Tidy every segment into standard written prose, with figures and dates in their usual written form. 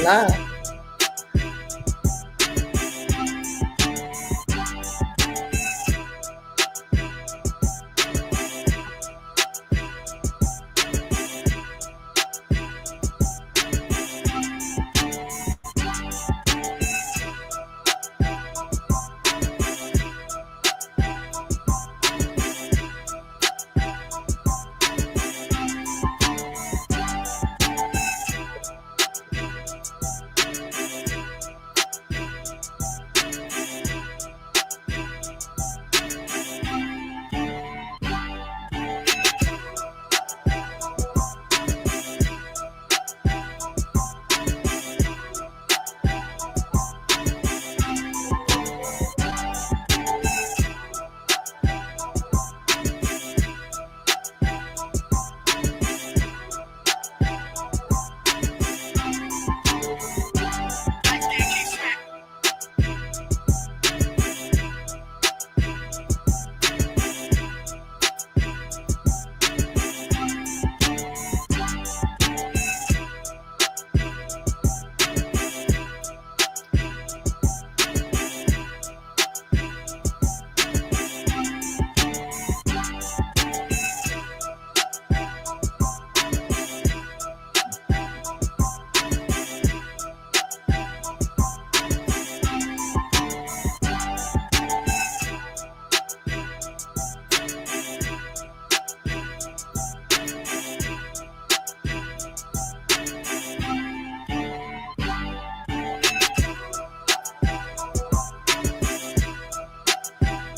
Live.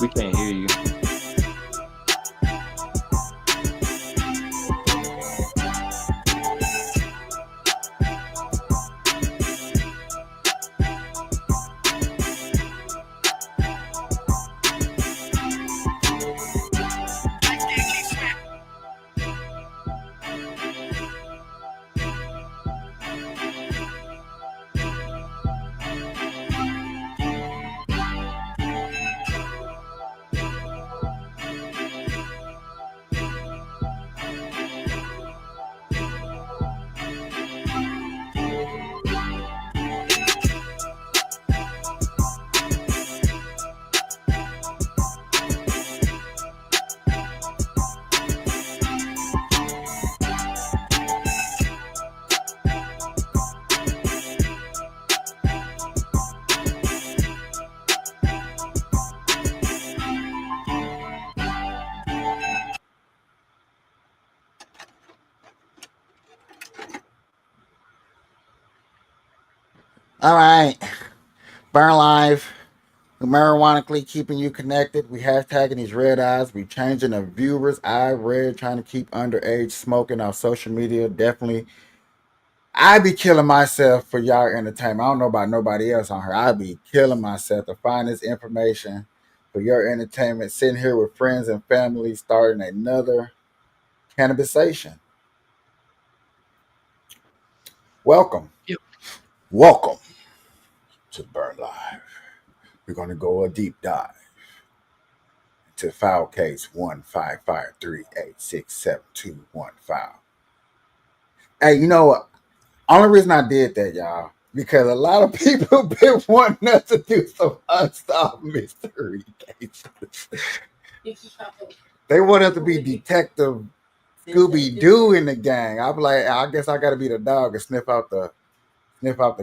We can't hear you. All right. Burn Live. We marijuanically keeping you connected. We hashtagging these red eyes. We changing the viewers. I red trying to keep underage smoking off social media. Definitely. I be killing myself for y'all entertainment. I don't know about nobody else on here. I be killing myself to find this information for your entertainment. Sitting here with friends and family, starting another cannabisation. Welcome. Yep. Welcome to Burn Live. We're going to go a deep dive to file case 155386721 Hey, you know what? Only reason I did that, y'all, because a lot of people been wanting us to do some unsolved mystery cases. They want us to be Detective Scooby Doo in the gang. I'm like, I guess I got to be the dog and sniff out the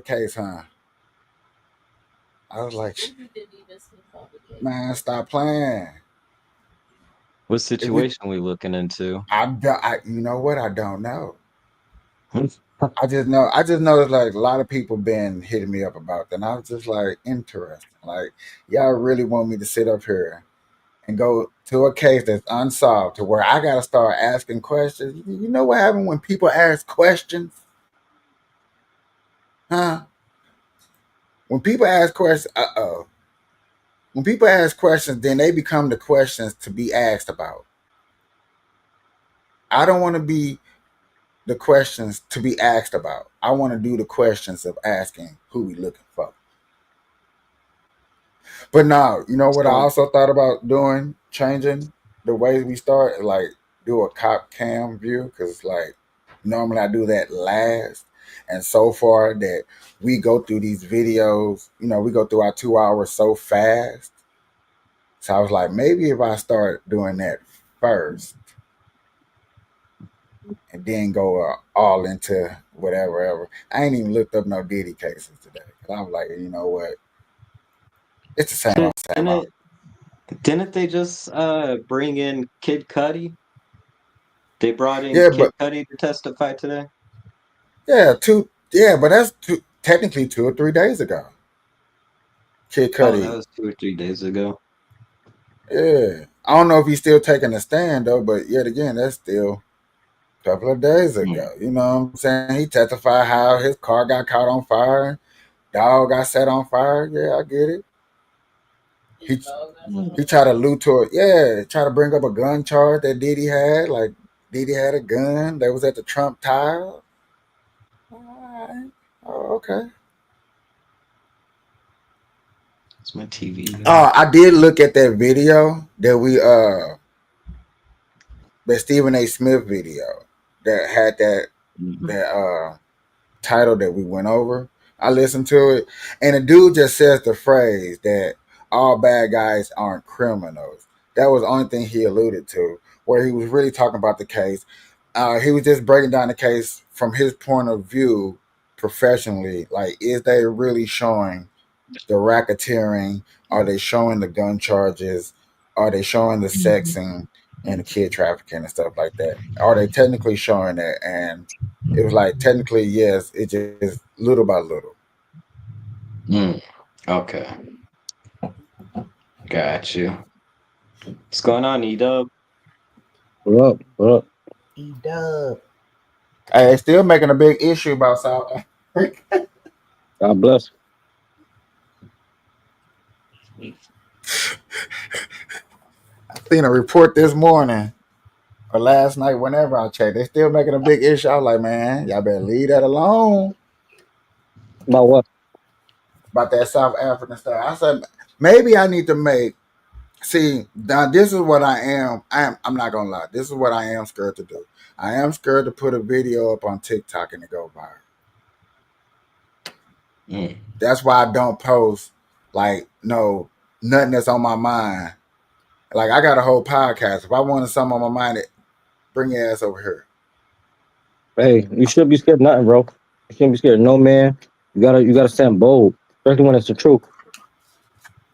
case, huh? I was like, man, stop playing. What If we, situation we looking into? you know what? I don't know. I just know it's like a lot of people been hitting me up about that. And I was just like interesting. Like, y'all really want me to sit up here and go to a case that's unsolved to where I gotta start asking questions. You know what happened when people ask questions? Huh? When people ask questions, when people ask questions, then they become the questions to be asked about. I don't want to be the questions to be asked about. I want to do the questions of asking who we looking for. But now, you know what I So also thought about doing, changing the way we start, like do a cop cam view, because like normally I do that last. And so far that we go through these videos, we go through our 2 hours so fast. So I was like, maybe if I start doing that first and then go all into whatever ever. I ain't even looked up no Diddy cases today. 'Cause I was like, you know what? It's the same old, Shit, same old. didn't they just bring in Kid Cudi? They brought in Yeah, Kid but Cudi to testify today. but that's technically 2 or 3 days ago. Kid Oh, that Cudi. was 2 or 3 days ago. Yeah. I don't know if he's still taking a stand though, but yet again, that's still a couple of days Hmm. ago. You know what I'm saying? He testified how his car got caught on fire, dog got set on fire. Yeah, I get it. He Hmm. he tried to allude to it. Yeah, try to bring up a gun charge that Diddy had. Like Diddy had a gun that was at the Trump Tower. Alright. Oh, okay. It's my TV on. Oh, I did look at that video that Stephen A. Smith video that had Mhm. that title that we went over. I listened to it, and the dude just says the phrase that all bad guys aren't criminals. That was the only thing he alluded to, where he was really talking about the case. He was just breaking down the case from his point of view professionally. Like, is they really showing the racketeering? Are they showing the gun charges? Are they showing the sexing and the kid trafficking and stuff like that? Are they technically showing that? And it was like technically yes, it just little by little. Mm. Okay, got you. What's going on, Edub? What up? What up? E-Dub. Hey, it's still making a big issue about South Africa. God bless. I seen a report this morning or last night, whenever I checked. They still making a big issue. I was like, man, y'all better leave that alone About what? about that South African stuff. I said maybe I need to make. See, now this is what I am. I'm not gonna lie. This is what I am scared to do. I am scared to put a video up on TikTok and it go viral. Mm. That's why I don't post like nothing that's on my mind. Like I got a whole podcast. If I wanted something on my mind, bring your ass over here. Hey, you shouldn't be scared of nothing, bro. You shouldn't be scared of no man. You gotta stand bold, especially when it's the truth.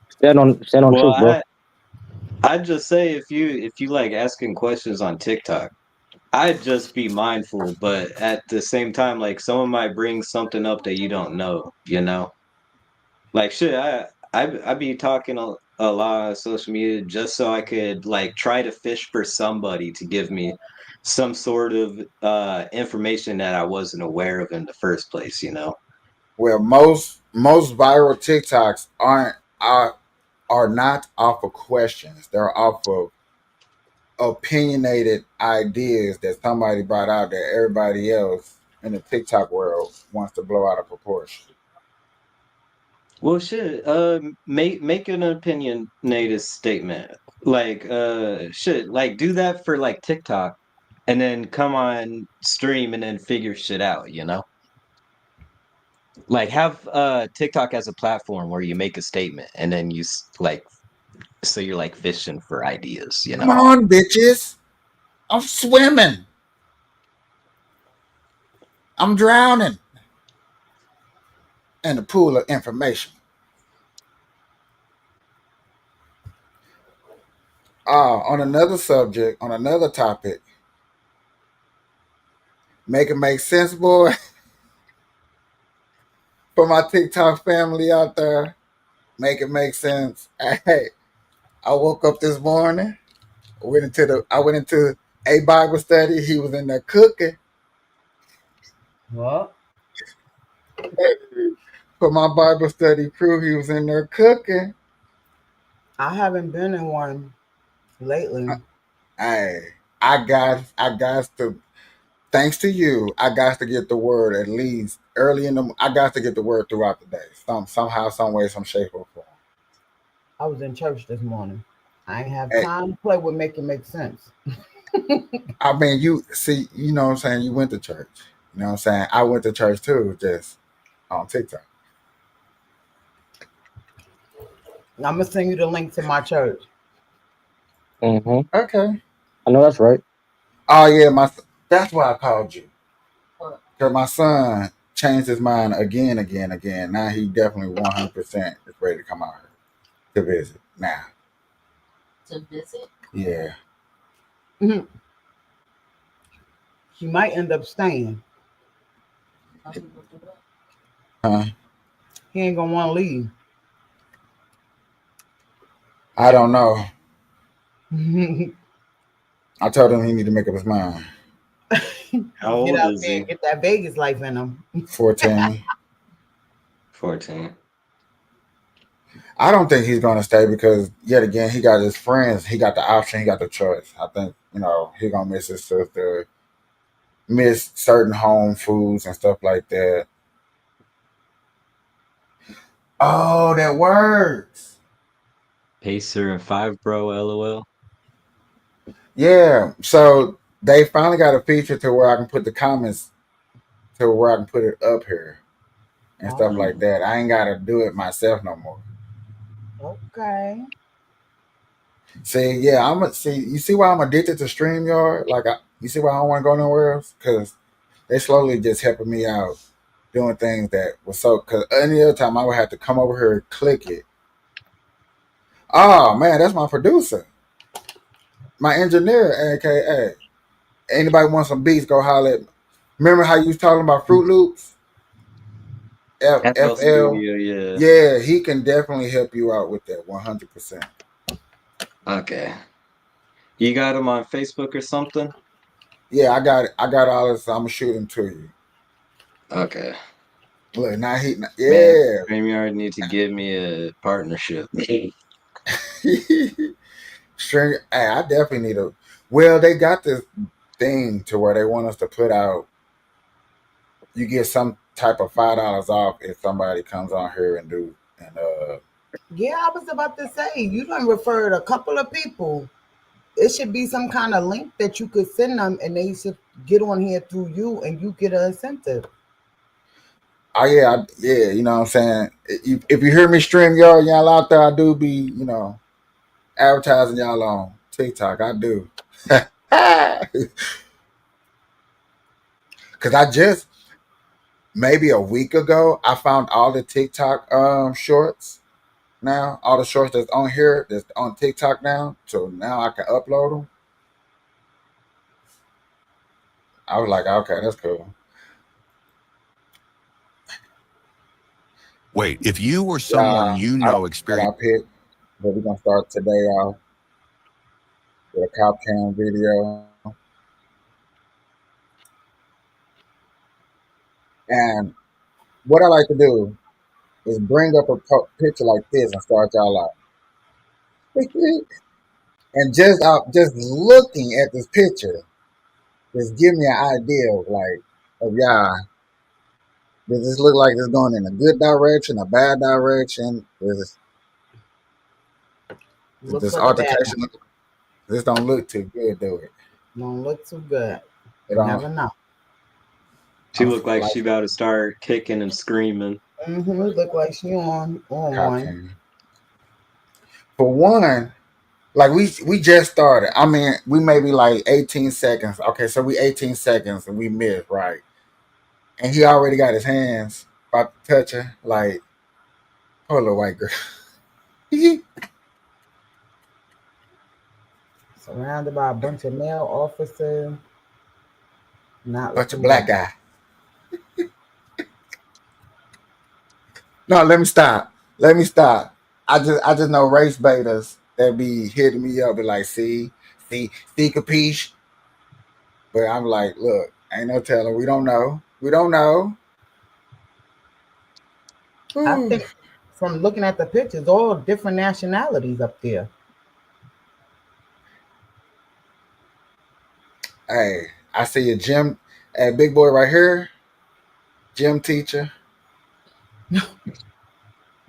Stand on Well, truth, bro. I'd just say if you like asking questions on TikTok, I'd just be mindful, but at the same time, like someone might bring something up that you don't know, you know? Like shit, I be talking a lot on social media just so I could like try to fish for somebody to give me some sort of information that I wasn't aware of in the first place, you know? Where most viral TikToks are not off of questions. They're off of opinionated ideas that somebody brought out that everybody else in the TikTok world wants to blow out of proportion. Well, shit. Make an opinionated statement. Like, shit. Like, do that for like TikTok, and then come on stream and then figure shit out. You know, like have TikTok as a platform where you make a statement and then like, so you're like fishing for ideas. You Come know. on, bitches. I'm swimming. I'm drowning in the pool of information. On another subject, on another topic, make it make sense, boy, for my TikTok family out there. Make it make sense. Hey, I woke up this morning. I went into a Bible study. He was in there cooking. What? For my Bible study crew, he was in there cooking. I haven't been in one lately. Hey, I got to. Thanks to you, I got to get the word at least early in the. I got to get the word throughout the day. Somehow, some way, some shape or form. I was in church this morning. I ain't have Hey, time to play with make it make sense. I mean, you see, you know what I'm saying. You went to church. You know what I'm saying? I went to church too, just on TikTok. I'm gonna send you the link to my church. Mm-hmm. Okay. I know that's right. Oh yeah, that's why I called you. Because my son changed his mind again, again, again. Now he definitely 100% is ready to come out here to visit. Now. To visit? Yeah. Mhm. She might end up staying. Huh? He ain't gonna want to leave. I don't know. I told him he need to make up his mind. How Get old out is there he? and get that Vegas life in him. 14. 14. I don't think he's going to stay because, yet again, he got his friends. He got the option. He got the choice. I think, he going to miss his sister, miss certain home foods and stuff like that. Oh, that works. Pacer and 5 bro, lol. Yeah. So they finally got a feature to where I can put the comments to where I can put it up here and stuff Oh, like that. I ain't got to do it myself no more. okay. See, yeah, see. You see why I'm addicted to Streamyard? You see why I don't want to go nowhere else? Because they slowly just helping me out doing things that was so. Because any other time I would have to come over here and click it. Oh man, that's my producer, my engineer, aka. Anybody want some beats? Go holler at me. Remember how you was talking about Fruit Loops? FL FL. Studio, yeah. Yeah, he can definitely help you out with that 100%. Okay. You got him on Facebook or something? Yeah, I got it. I got all this. I'm gonna shoot him to you. Okay. Look, now Man, yeah. StreamYard need to give me a partnership. String. Hey, I definitely need a. Well, they got this thing to where they want us to put out. You get some type of $5 off if somebody comes on here and do and Yeah, I was about to say you done referred a couple of people. It should be some kind of link that you could send them, and they should get on here through you, and you get an incentive. oh yeah, yeah. You know what I'm saying. If you hear me stream y'all out there, I do be advertising y'all on TikTok. I do. Cause I just maybe a week ago I found all the TikTok shorts now, all the shorts that's on here that's on TikTok now. So now I can upload them. I was like, okay, that's cool. Wait, if you or someone Yeah, you I don't know know what experience I picked, but we're gonna start today off with a cop cam video. And what I like to do is bring up a picture like this and start y'all out. And just looking at this picture, just give me an idea of y'all. Does this look like it's going in a good direction, a bad direction? Does Looks this like a bad one. altercation this don't look too good, do it? Don't look too good. It You don't. never know. She I'm looked like like she about to start kicking and screaming. Look like she on cop one. cam. For one, like we just started. I mean, we may be like 18 seconds. Okay, so we 18 seconds and we missed, right? And he already got his hands about to touch her. Like, poor little white girl. Surrounded by a bunch of male officers. Not Bunch of looking good. black guy. No, let me stop. Let me stop. I just know race betas that be hitting me up and like, see, capiche. But I'm like, look, ain't no telling. We don't know. We don't know. I Whew. think from looking at the pictures, all different nationalities up there. Hey, I see a gym, a big boy right here, gym teacher,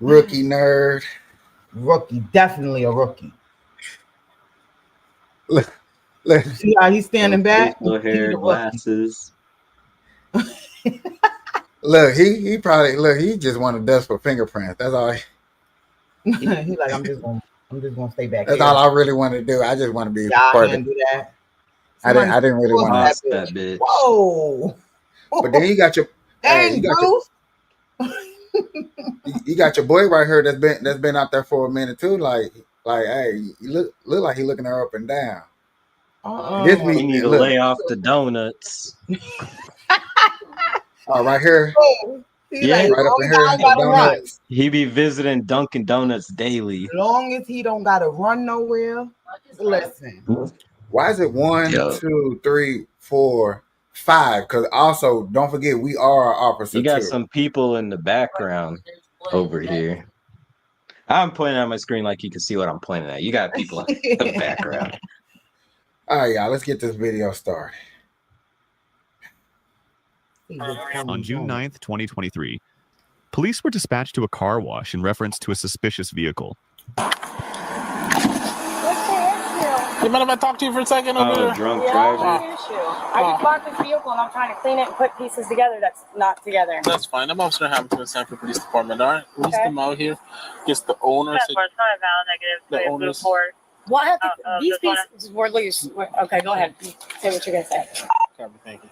rookie nerd. Rookie, definitely a rookie. Look, look, You see how he's No standing back? facial He's hair, a rookie. glasses. Look, he probably look. He just wanted dust for fingerprints. That's all. He like, I'm just gonna stay back That's here. all I really want to do. I just want to be Y'all further. handle that. I didn't. Somebody I didn't really cross want to. that Boss bitch. that bitch. Whoa. But then you got your. Hey, Dang, you got your. Bruce. You got your boy right here that's been out there for a minute too. Like, hey, you look like he looking her up and down. And this Uh-uh. We me need to look. lay off the donuts. Right here, Oh, he like, Yeah, right up long in as I here, don't the gotta run. donuts. he be visiting Dunkin' Donuts daily. Long as he don't gotta run nowhere. Listen. Why is it one, Yo, 2, 3, 4, 5? Because also don't forget we are an you officer got too. some people in the background over here. I'm pointing at my screen like you can see what I'm pointing at. You got people in the background. All right, y'all. Let's get this video started. On June 9th, 2023, police were dispatched to a car wash in reference to a suspicious vehicle. You mind if I talk to you for a second over Oh, there? drunk Yeah, driver. what's the issue? I just bought this vehicle and I'm trying to clean it and put pieces together that's not together. That's fine. I'm Officer Hamilton, Sanford Police Department. All right, we just Okay. come out here. Just the owner. It's not a valid negative. The owners. What happened? These pieces were loose. Okay, go ahead. Say what you're gonna say. Copy, thank you.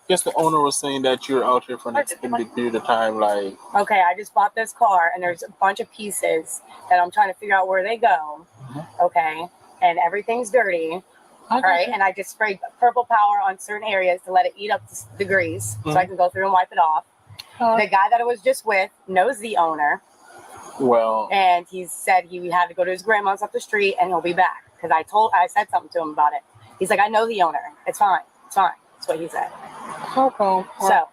Guess the owner was saying that you're out here for an extended period of time, like. Okay, I just bought this car and there's a bunch of pieces that I'm trying to figure out where they go. Okay, and everything's dirty. All right, and I just sprayed purple power on certain areas to let it eat up the grease so I can go through and wipe it off. The guy that I was just with knows the owner. Well, and he said he had to go to his grandma's up the street and he'll be back because I said something to him about it. He's like, I know the owner. It's fine. That's what he said. okay. So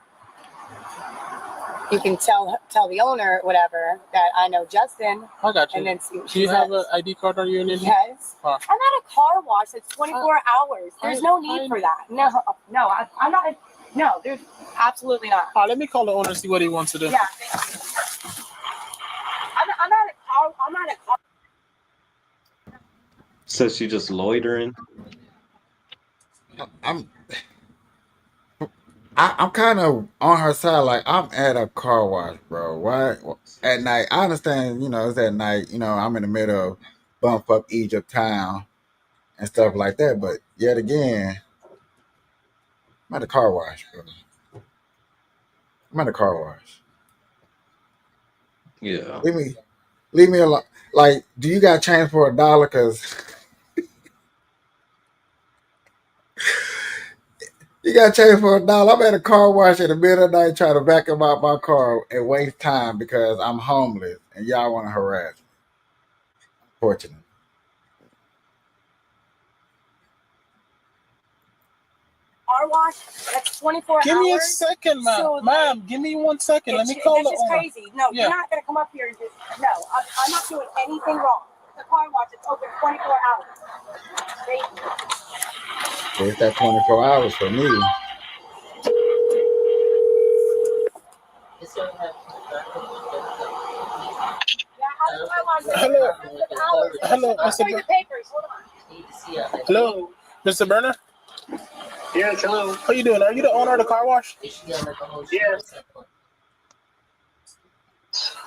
you can tell the owner whatever that I know Justin. I got you. And then see what Do she you have says. an ID card on you? Yes. I'm at a car wash. It's 24 hours. There's no need for that. No, I'm not. No, there's absolutely not. Let me call the owner and see what he wants to do. Yeah. I'm at a car. So she just loitering. I'm kind of on her side. Like I'm at a car wash, bro. Why at night? I understand. It's at night. I'm in the middle of bump up Egypt town and stuff like that. But yet again, I'm at a car wash, bro. I'm at a car wash. Yeah. Leave me alone. Like, do you got change for $1? Cause you got change for $1. I'm at a car wash in the middle of the night trying to vacuum out my car and waste time because I'm homeless and y'all want to harass me. Fortunately. Car wash. That's 24 hours. Give me a second, ma'am. So, Ma'am, give me 1 second. Let me call the This is owner. crazy. No, Yeah. you're not gonna come up here and just no. I'm not doing anything wrong. The car wash is open 24 hours. Thank you. It's that 24 hours for me. Hello. Hello, I'll Mr. show you the papers. Hold on. Hello, Mr. Burner. Yes, hello. How you doing? Are you the owner of the car wash? Yes.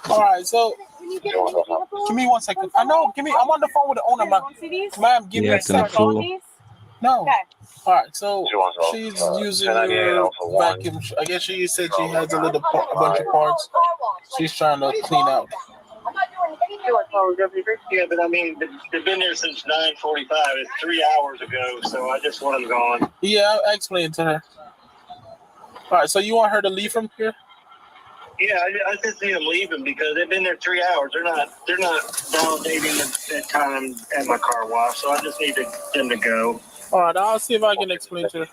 All right, so Can you get in the vehicle? give me 1 second. I know. I'm on the phone with the owner, ma'am. See these? Ma'am, give me You a acting a second. fool. No. Okay. All right, so she's using your vacuum. I guess she said she has a bunch of parts. She's trying to clean out. I'm not doing anything. Yeah, but I mean, they've been there since 9:45. It's 3 hours ago, so I just want them gone. Yeah, I explained to her. All right, so you want her to leave from here? Yeah, I just see them leaving because they've been there 3 hours. They're not validating the time at my car wash, so I just need them to go. All right, I'll see if I can explain to her.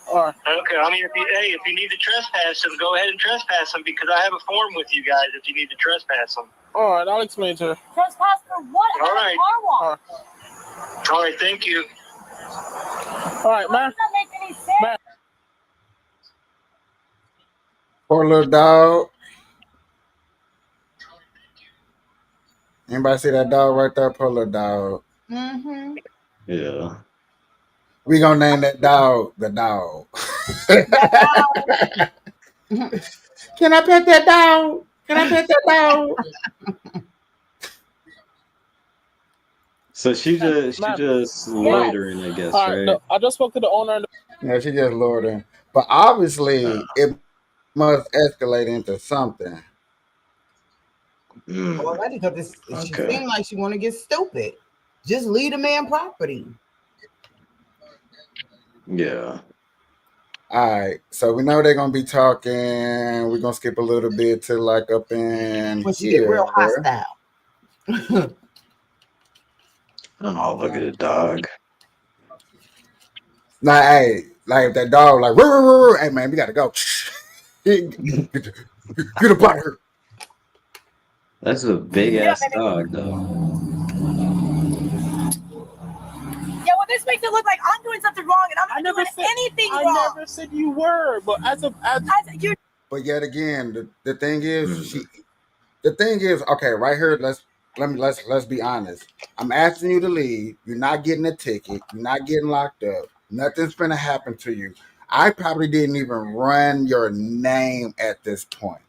All right. Okay, I mean, if you need to trespass them, go ahead and trespass them because I have a form with you guys if you need to trespass them. All right, I'll explain to her. Trespass for what? All right. Car wash. All right, thank you. All right, ma'am. Does that make any sense? Ma'am. Poor little dog. Anybody see that dog right there? Poor little dog. Mm-hmm. Yeah. We gonna name that dog the dog. Can I pet that dog? Can I pet that dog? So she Ma'am, just ma'am. loitering, I guess, All right, right? no, I just spoke to the owner. Yeah, she just lured him. But Uh, obviously, it must escalate into something. Already, because she okay. seemed like she want to get stupid. Just leave the man property. Yeah. All right, so we know they're gonna be talking. We're gonna skip a little bit to like up in When she get real here. hostile. Oh, look at the dog. Now, hey, like that dog, like, "Roo, roo, roo, roo." Hey man, we gotta go. get, get up out of here. That's a big Yeah, ass baby. dog, though. Yeah, well, this makes it look like I'm doing something wrong, and I'm I not never doing said anything I wrong. never said you were, but as You But yet again, the thing is, Mm. the thing is, okay, right here, let's be honest. I'm asking you to leave. You're not getting a ticket. You're not getting locked up. Nothing's gonna happen to you. I probably didn't even run your name at this point.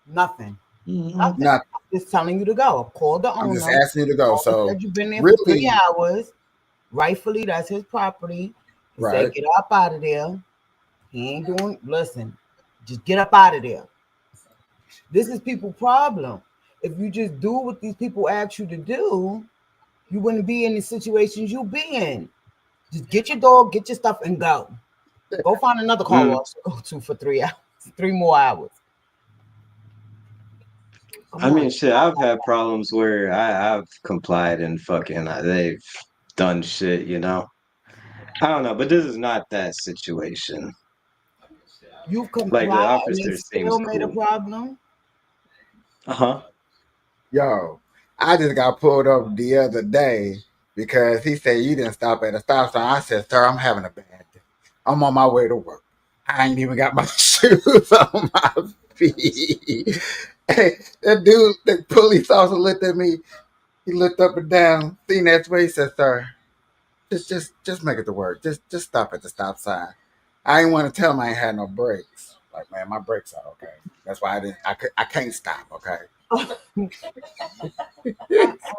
Nothing. Mhm. Nothing. Nothing. I'm just telling you to go. Call the I'm just owner. asking you to go. Owner So said you've been there for really, 3 hours. Rightfully, that's his property. He said, right? get up out of there. He ain't doing, listen, just get up out of there. This is people' problem. If you just do what these people ask you to do, you wouldn't be in the situations you be in. Just get your dog, get your stuff, and go. Go find another car Mm. wash to go to for 3 hours, 3 more hours. Come I mean, on. shit, I've had problems where I've complied and fucking they've done shit, you know? I don't know, but this is not that situation. You've Like, the complied and they officer seems still made a cool. problem. Uh-huh. Yo, I just got pulled up the other day because he said you didn't stop at a stop sign. I said, sir, I'm having a bad day. I'm on my way to work. I ain't even got my shoes on my feet. Hey, that dude, the police officer looked at me. He looked up and down, seen that way. He said, sir, just make it to work. Just stop at the stop sign. I didn't want to tell him I ain't had no brakes. Like, man, my brakes are okay. That's why I can't stop, okay?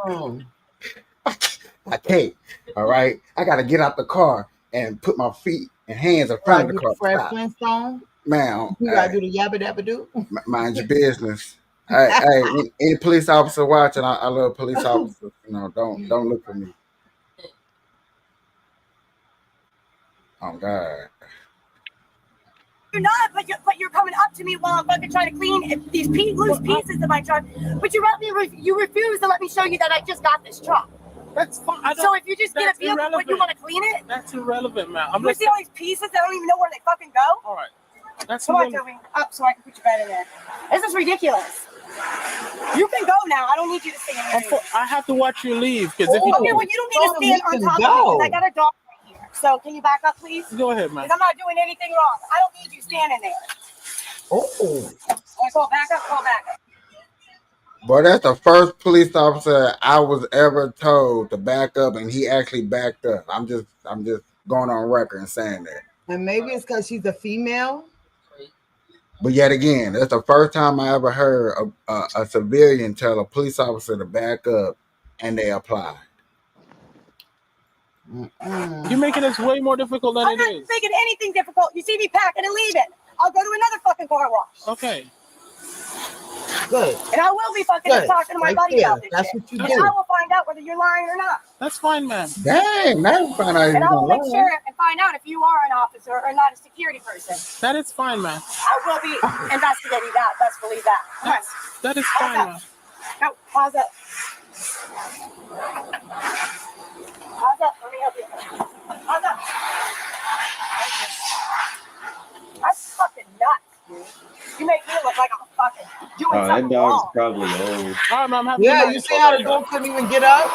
Um, I can't. All right. I gotta get out the car and put my feet and hands in you front gotta of the do the car. Fred Stop. Flintstone. Man, You gotta hey, do the yabba dabba do. mind your business. Hey, any police officer watching, I love police officers. You know, don't look for me. Oh God. You're not, but you're coming up to me while I'm fucking trying to clean these loose pieces of my truck. But you refuse to let me show you that I just got this truck. that's fine. So if you just get a vehicle, but you want to clean it? That's irrelevant, man. You see all these pieces that I don't even know where they fucking go? All right. That's Come on, irrelevant. Toby. Up so I can put your bed in there. This is ridiculous. You can go now. I don't need you to stay in there. I have to watch you leave because if you Okay, well, you don't need to Told him stand he on can top of me because I go. got a dog right here. So can you back up, please? go ahead, man. Because I'm not doing anything wrong. I don't need you standing there. Oh, Call back up, call back up. Boy, that's the first police officer I was ever told to back up, and he actually backed up. I'm just going on record and saying that. and maybe it's because she's a female. But yet again, that's the first time I ever heard a civilian tell a police officer to back up, and they apply. You're making this way more difficult than I'm it not is. making anything difficult. You see me packing and leaving. I'll go to another fucking car wash. Okay. Good. And I will be fucking Good. talking to my Right buddy there. about this That's shit. what you And do. I will find out whether you're lying or not. That's fine, ma'am. Dang, now you find out And you're I will gonna make lie. sure and find out if you are an officer or not a security person. That is fine, ma'am. I will be investigating that. Best believe that. Come on. That is Pause fine, up. ma'am. No, pause up. Pause up. Let me help you. Pause up. That's fucking nuts, dude. You make me look like I'm fucking doing Oh, that something dog's wrong. probably old. All right, ma'am. Have a Yeah, good you night. see how the dog couldn't even get up?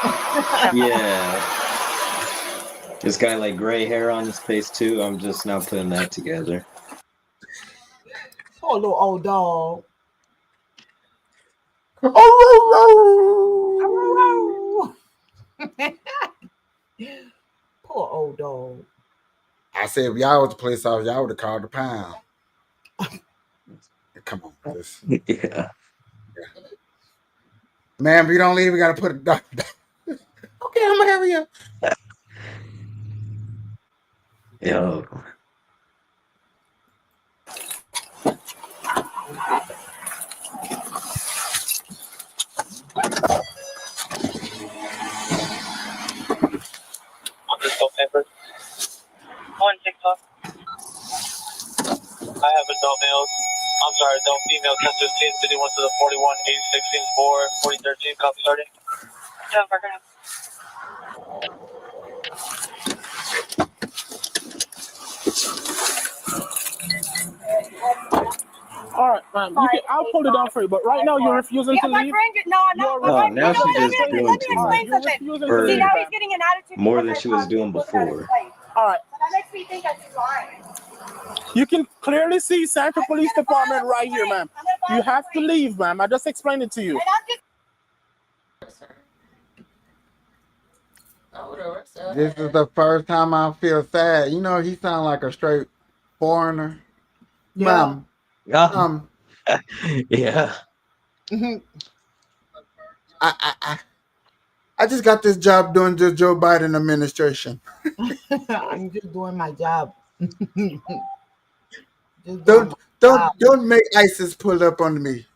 Yeah. This guy like gray hair on his face too. I'm just now putting that together. Poor little old dog. Poor old dog. I said if y'all was the police officer, y'all would have called the pound. Come on, this. Yeah. Ma'am, if you don't leave, we gotta put it down. Okay, I'm gonna hurry up. Yo. On TikTok. I have adult male. I'm sorry, adult female, 1015, 51 to the 41, 816, 4, 4013, copy starting. Yeah, we're gonna. All right, man. I'll pull it down for you, but right now you're refusing to My leave. friend, no, I'm not. You're No, refusing. now Let she me just explain doing it. too All right, much. you're something. refusing to For See, leave. now Man. he's getting an attitude. more because than I she was talked to doing him looking at his before. face. All right. So that makes me think that she's lying. You can clearly see Sanford Police Department right here, ma'am. You have to leave, ma'am. I just explained it to you. And I'm just This is the first time I feel sad. You know, he sound like a straight foreigner. Yeah. Yeah. Yeah. Mhm. I just got this job doing the Joe Biden administration. I'm just doing my job. Just doing Don't my don't job. don't make ISIS pull up on me.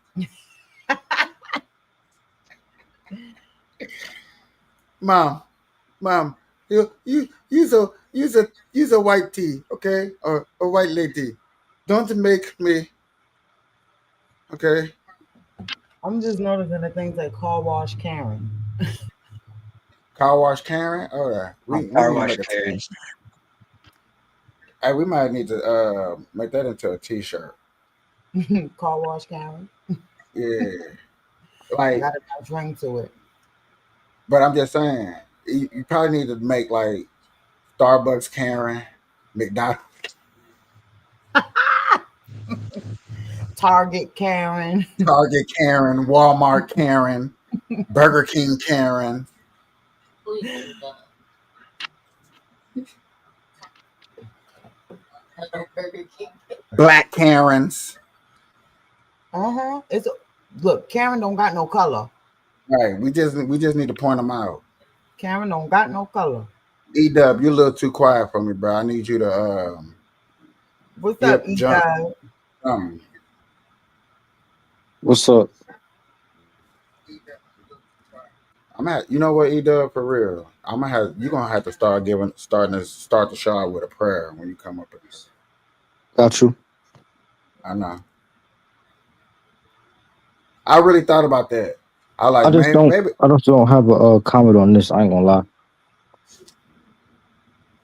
Mom, mom, use a white tea, okay? Or a white lady. Don't make me, okay? I'm just noticing the things like car wash Karen. Car wash Karen. All right. We Car need to wash make a Karen. hey, we might need to make that into a t-shirt. Car wash Karen. Yeah. I Like, got a nice ring to it. but I'm just saying, you probably need to make like Starbucks Karen, McDonald's Target Karen. Target Karen, Walmart Karen, Burger King Karen, Black Karens. It's look, Karen don't got no color. Right. We just need to point them out. Karen don't got no color. EW, you're a little too quiet for me, bro. I need you to What's up, yep, jump. E-Dub? What's up? I'm at you know what, EW, for real. I'm gonna have you're gonna have to start the show out with a prayer when you come up with this. Got you. I know. I really thought about that. I I like just don't. maybe I just don't have a comment on this. I ain't gonna lie.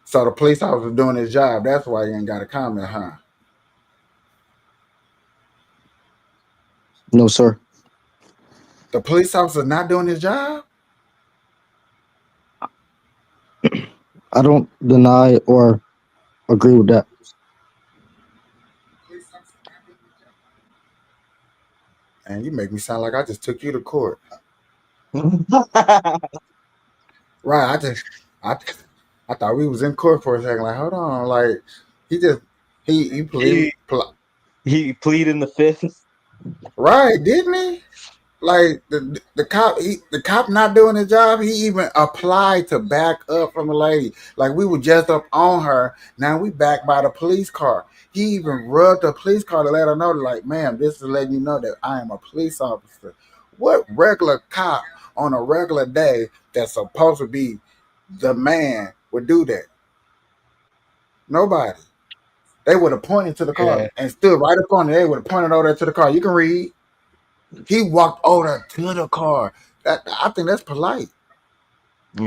so the police officer doing his job. That's why you ain't got a comment, huh? No, sir. The police officer not doing his job? I don't deny or agree with that. And you make me sound like I just took you to court. Right. I I thought we was in court for a second. Like, hold on. Like he just he he he pleading the fifth. right, didn't he? Like the cop not doing his job. He even applied to back up from the lady. Like we were just up on her. Now we back by the police car. He even rubbed the police car to let her know, like, ma'am, this is letting you know that I am a police officer. What regular cop on a regular day that's supposed to be the man would do that? Nobody. They would have pointed to the car Yeah. and stood right up on it. They would have pointed over there to the car. You can read. He walked over to the car. I think that's polite.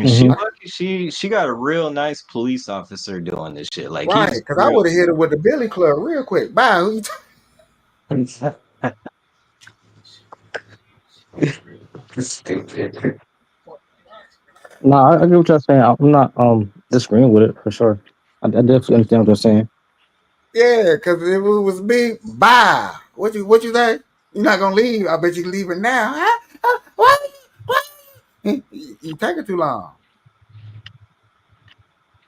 She hmm lucky she got a real nice police officer doing this shit. Like Right, he's because I real. would have hit it with the Billy Club real quick. Bye. Who you Stupid. Nah, I get what you're saying. I'm not disagreeing with it for sure. I definitely understand what you're saying. Yeah, because if it was me, bye. What you say? You're not gonna leave. I bet you can leave it now. Huh? What? You take it too long.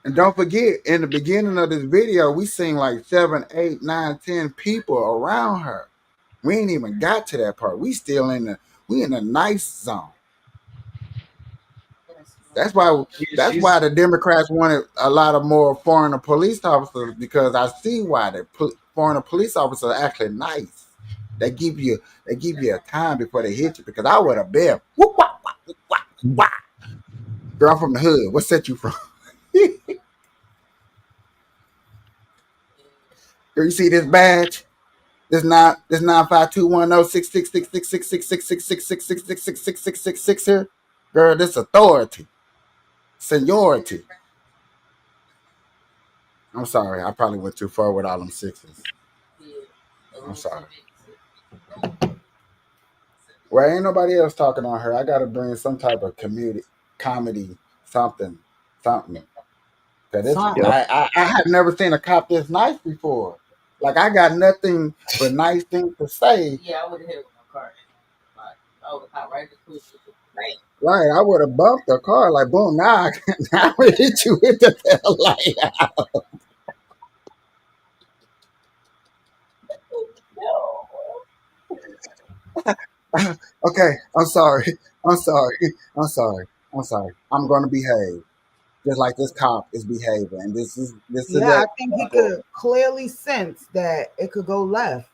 And don't forget, in the beginning of this video, we seen like 7, 8, 9, 10 people around her. We ain't even got to that part. We still in the nice zone. That's why the Democrats wanted a lot of more foreigner police officers, because I see why the foreigner police officers are actually nice. They give you a time before they hit you, because I would have been whoop, wah, wah, whoop, wah, whoop, wah. Girl, I'm from the hood. What set you from? Girl, you see this badge? This 9521066666666666666666 here. Girl, this authority, seniority. I'm sorry, I probably went too far with all them sixes. I'm sorry. Well, ain't nobody else talking on her. I gotta bring some type of comedy, something. Cause this, I have never seen a cop this nice before. Like, I got nothing but nice things to say. Yeah, I would have hit with my car. Like, I would have right to push it. Right, I would have bumped the car like boom. Now I would hit you with the tail light out. Okay, I'm sorry. I'm gonna behave just like this cop is behaving. And this is I think he could clearly sense that it could go left.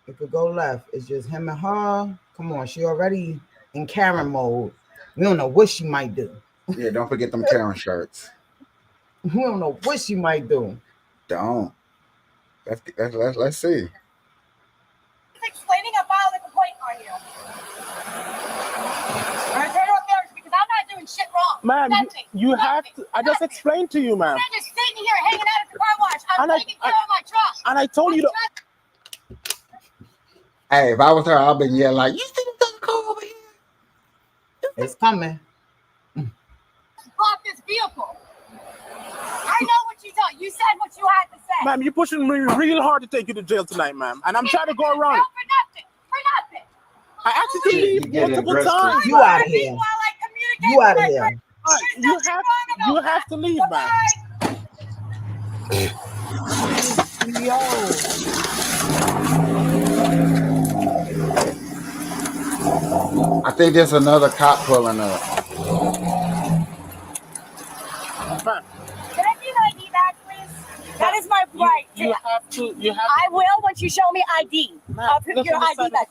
It could go left. It's just him and her. Come on, she already in Karen mode. We don't know what she might do. Yeah, don't forget them Karen shirts. We don't know what she might do. Don't. Let's see. Explaining I filed a complaint on you. I'm turn off there because I'm not doing shit wrong. Ma'am, you have to. I just explained to you, ma'am. I'm not just sitting here hanging out at the car wash. I'm taking care of my truck. And I told you to. Hey, if I was her, I'd been yelling like, "You see the car over here? It's coming." Block this vehicle. I know what you told. You said what you had to say. Ma'am, you're pushing me real hard to take you to jail tonight, ma'am. And I'm trying to go around it. For nothing. I asked you to leave multiple times. You out of here. You out of here. You have to leave, ma'am. Yo. I think there's another cop pulling up. Ma'am. Can I see my ID badge, please? That is my right. You have to. I will once you show me ID. Your ID badge.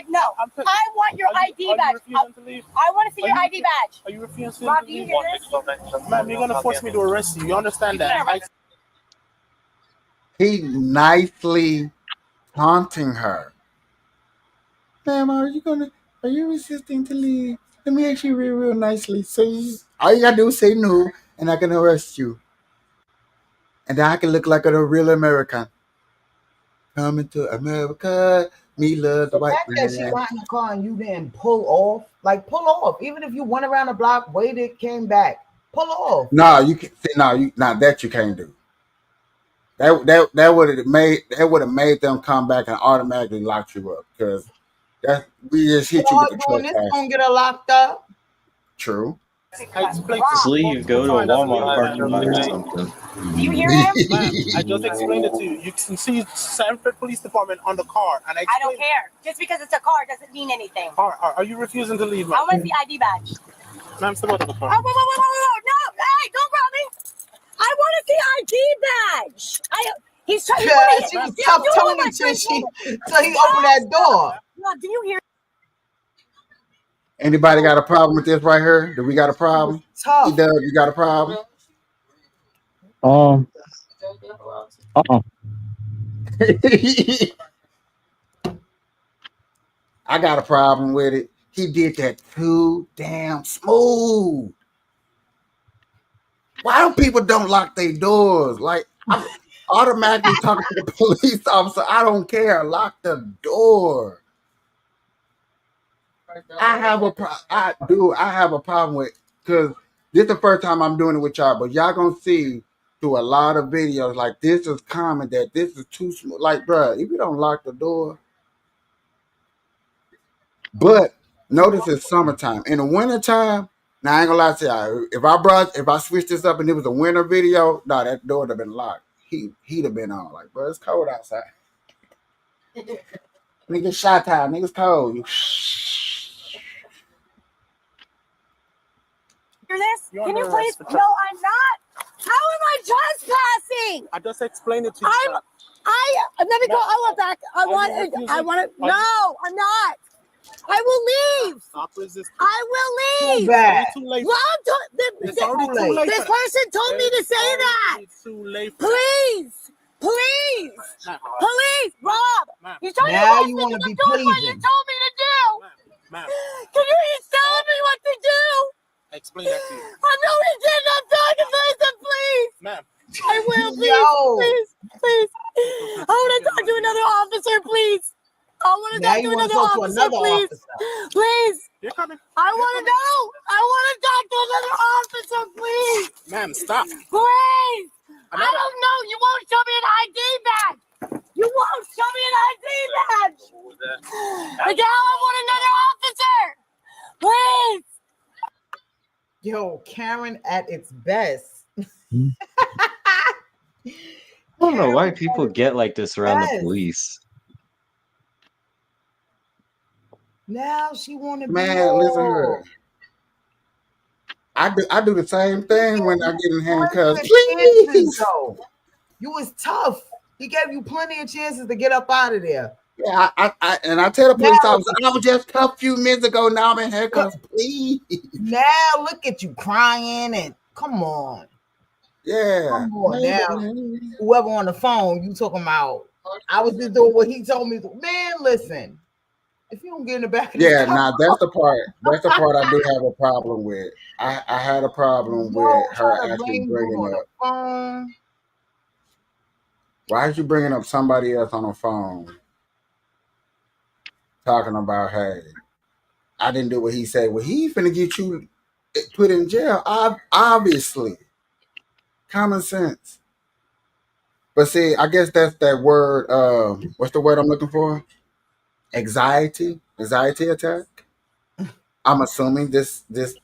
No. I want your ID badge. I want to see your ID badge. Are you refusing Rob, to do you leave? hear this? Ma'am, you're gonna force me to arrest you. You understand that? He nicely taunting her. Ma'am, are you resisting to leave? Let me ask you real nicely. So all you gotta do is say no, and I can arrest you. And then I can look like a real American. Coming to America, me love the white man. That she got in the car and you didn't pull off. Like, pull off. Even if you went around the block, waited, came back, pull off. No, you can. No, that you can't do. That would have made them come back and automatically lock you up, because we just hit you with the truck. This gonna get her locked up. True. Sleeve, go to a Walmart parking lot or something. Do you hear him? Ma'am, I just explained it to you. You can see Sanford Police Department on the car, and I don't care. Just because it's a car doesn't mean anything. Are you refusing to leave, ma'am? I want the ID badge. Ma'am, step out of the car. Oh, whoa. No, hey, don't grab me. I want the ID badge. He's trying to. She was tough Tony till he opened that door. No, do you hear? Anybody got a problem with this right here? Do we got a problem? Tough. Doug, you got a problem? I got a problem with it. He did that too damn smooth. Why don't people lock their doors? Like, I'm automatically talking to the police officer. I don't care. Lock the door. I have a problem with, because this is the first time I'm doing it with y'all, but y'all gonna see through a lot of videos, like, this is common, that this is too smooth. Like, bruh, if you don't lock the door. But notice it's summertime. In the wintertime, Now I ain't gonna lie to y'all. If I switched this up and it was a winter video, no, that door would have been locked. He'd have been on. Like, bro, it's cold outside. Nigga, shot time. Nigga's cold. You Hear this? Can you please? No, I'm not. How am I trespassing? I just explained it to you. Let me go. I want back. I want it. No, I'm not. I will leave. Stop resisting. I will leave. It's too late. It's already too late. This person told me to say that. It's too late. Please, Rob. You told now me you want to be what you pleasing. told me to do. Ma'am. Can you he's telling me what to do? Explain that to you. I know he did not talking face him, please. Ma'am. I will, please. I want to talk to another officer, please. I want to talk to another officer, please. Please. You're coming. I want to know. I want to talk to another officer, please. Ma'am, stop. Please. I don't know. You won't show me an ID badge. You won't show me an ID badge. Miguel, I want another officer. Please. Yo, Karen at its best. I don't know why people get like this around the police. Now she want to be. Man, listen to her. I do the same thing when I get in handcuffs. Please. You was tough. He gave you plenty of chances to get up out of there. Yeah, I tell the police officer, I was just cuffed a few minutes ago. Now I'm in handcuffs. Please. Now look at you crying and come on. Yeah. Come on now. Whoever on the phone, you talking about? I was just doing what he told me. Man, listen. If you don't get in the back of the car, now that's the part. That's the part I do have a problem with. I had a problem with her actually bringing up. Phone. Why is you bringing up somebody else on the phone? Talking about, hey, I didn't do what he said. Well, he finna get you put in jail. Obviously. Common sense. But see, I guess that's that word. What's the word I'm looking for? Anxiety attack. I'm assuming this is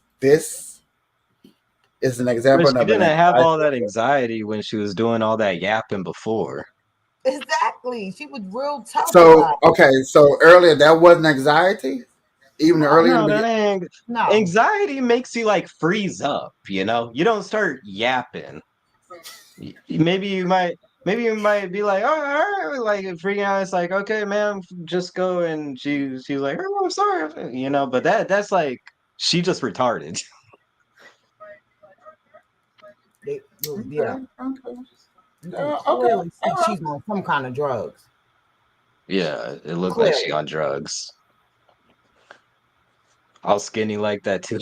an example. But she didn't have all that anxiety when she was doing all that yapping before. Exactly. She was real tough. So so earlier that wasn't anxiety. Even earlier, no. Anxiety makes you like freeze up. You know, you don't start yapping. Maybe you might be like, oh, all right, like freaking out. It's like, okay, ma'am, just go. And she's like, oh, I'm sorry, you know. But that's like she just retarded. Yeah. Clearly, she's on some kind of drugs. Yeah, it looked like she on drugs. All skinny like that too.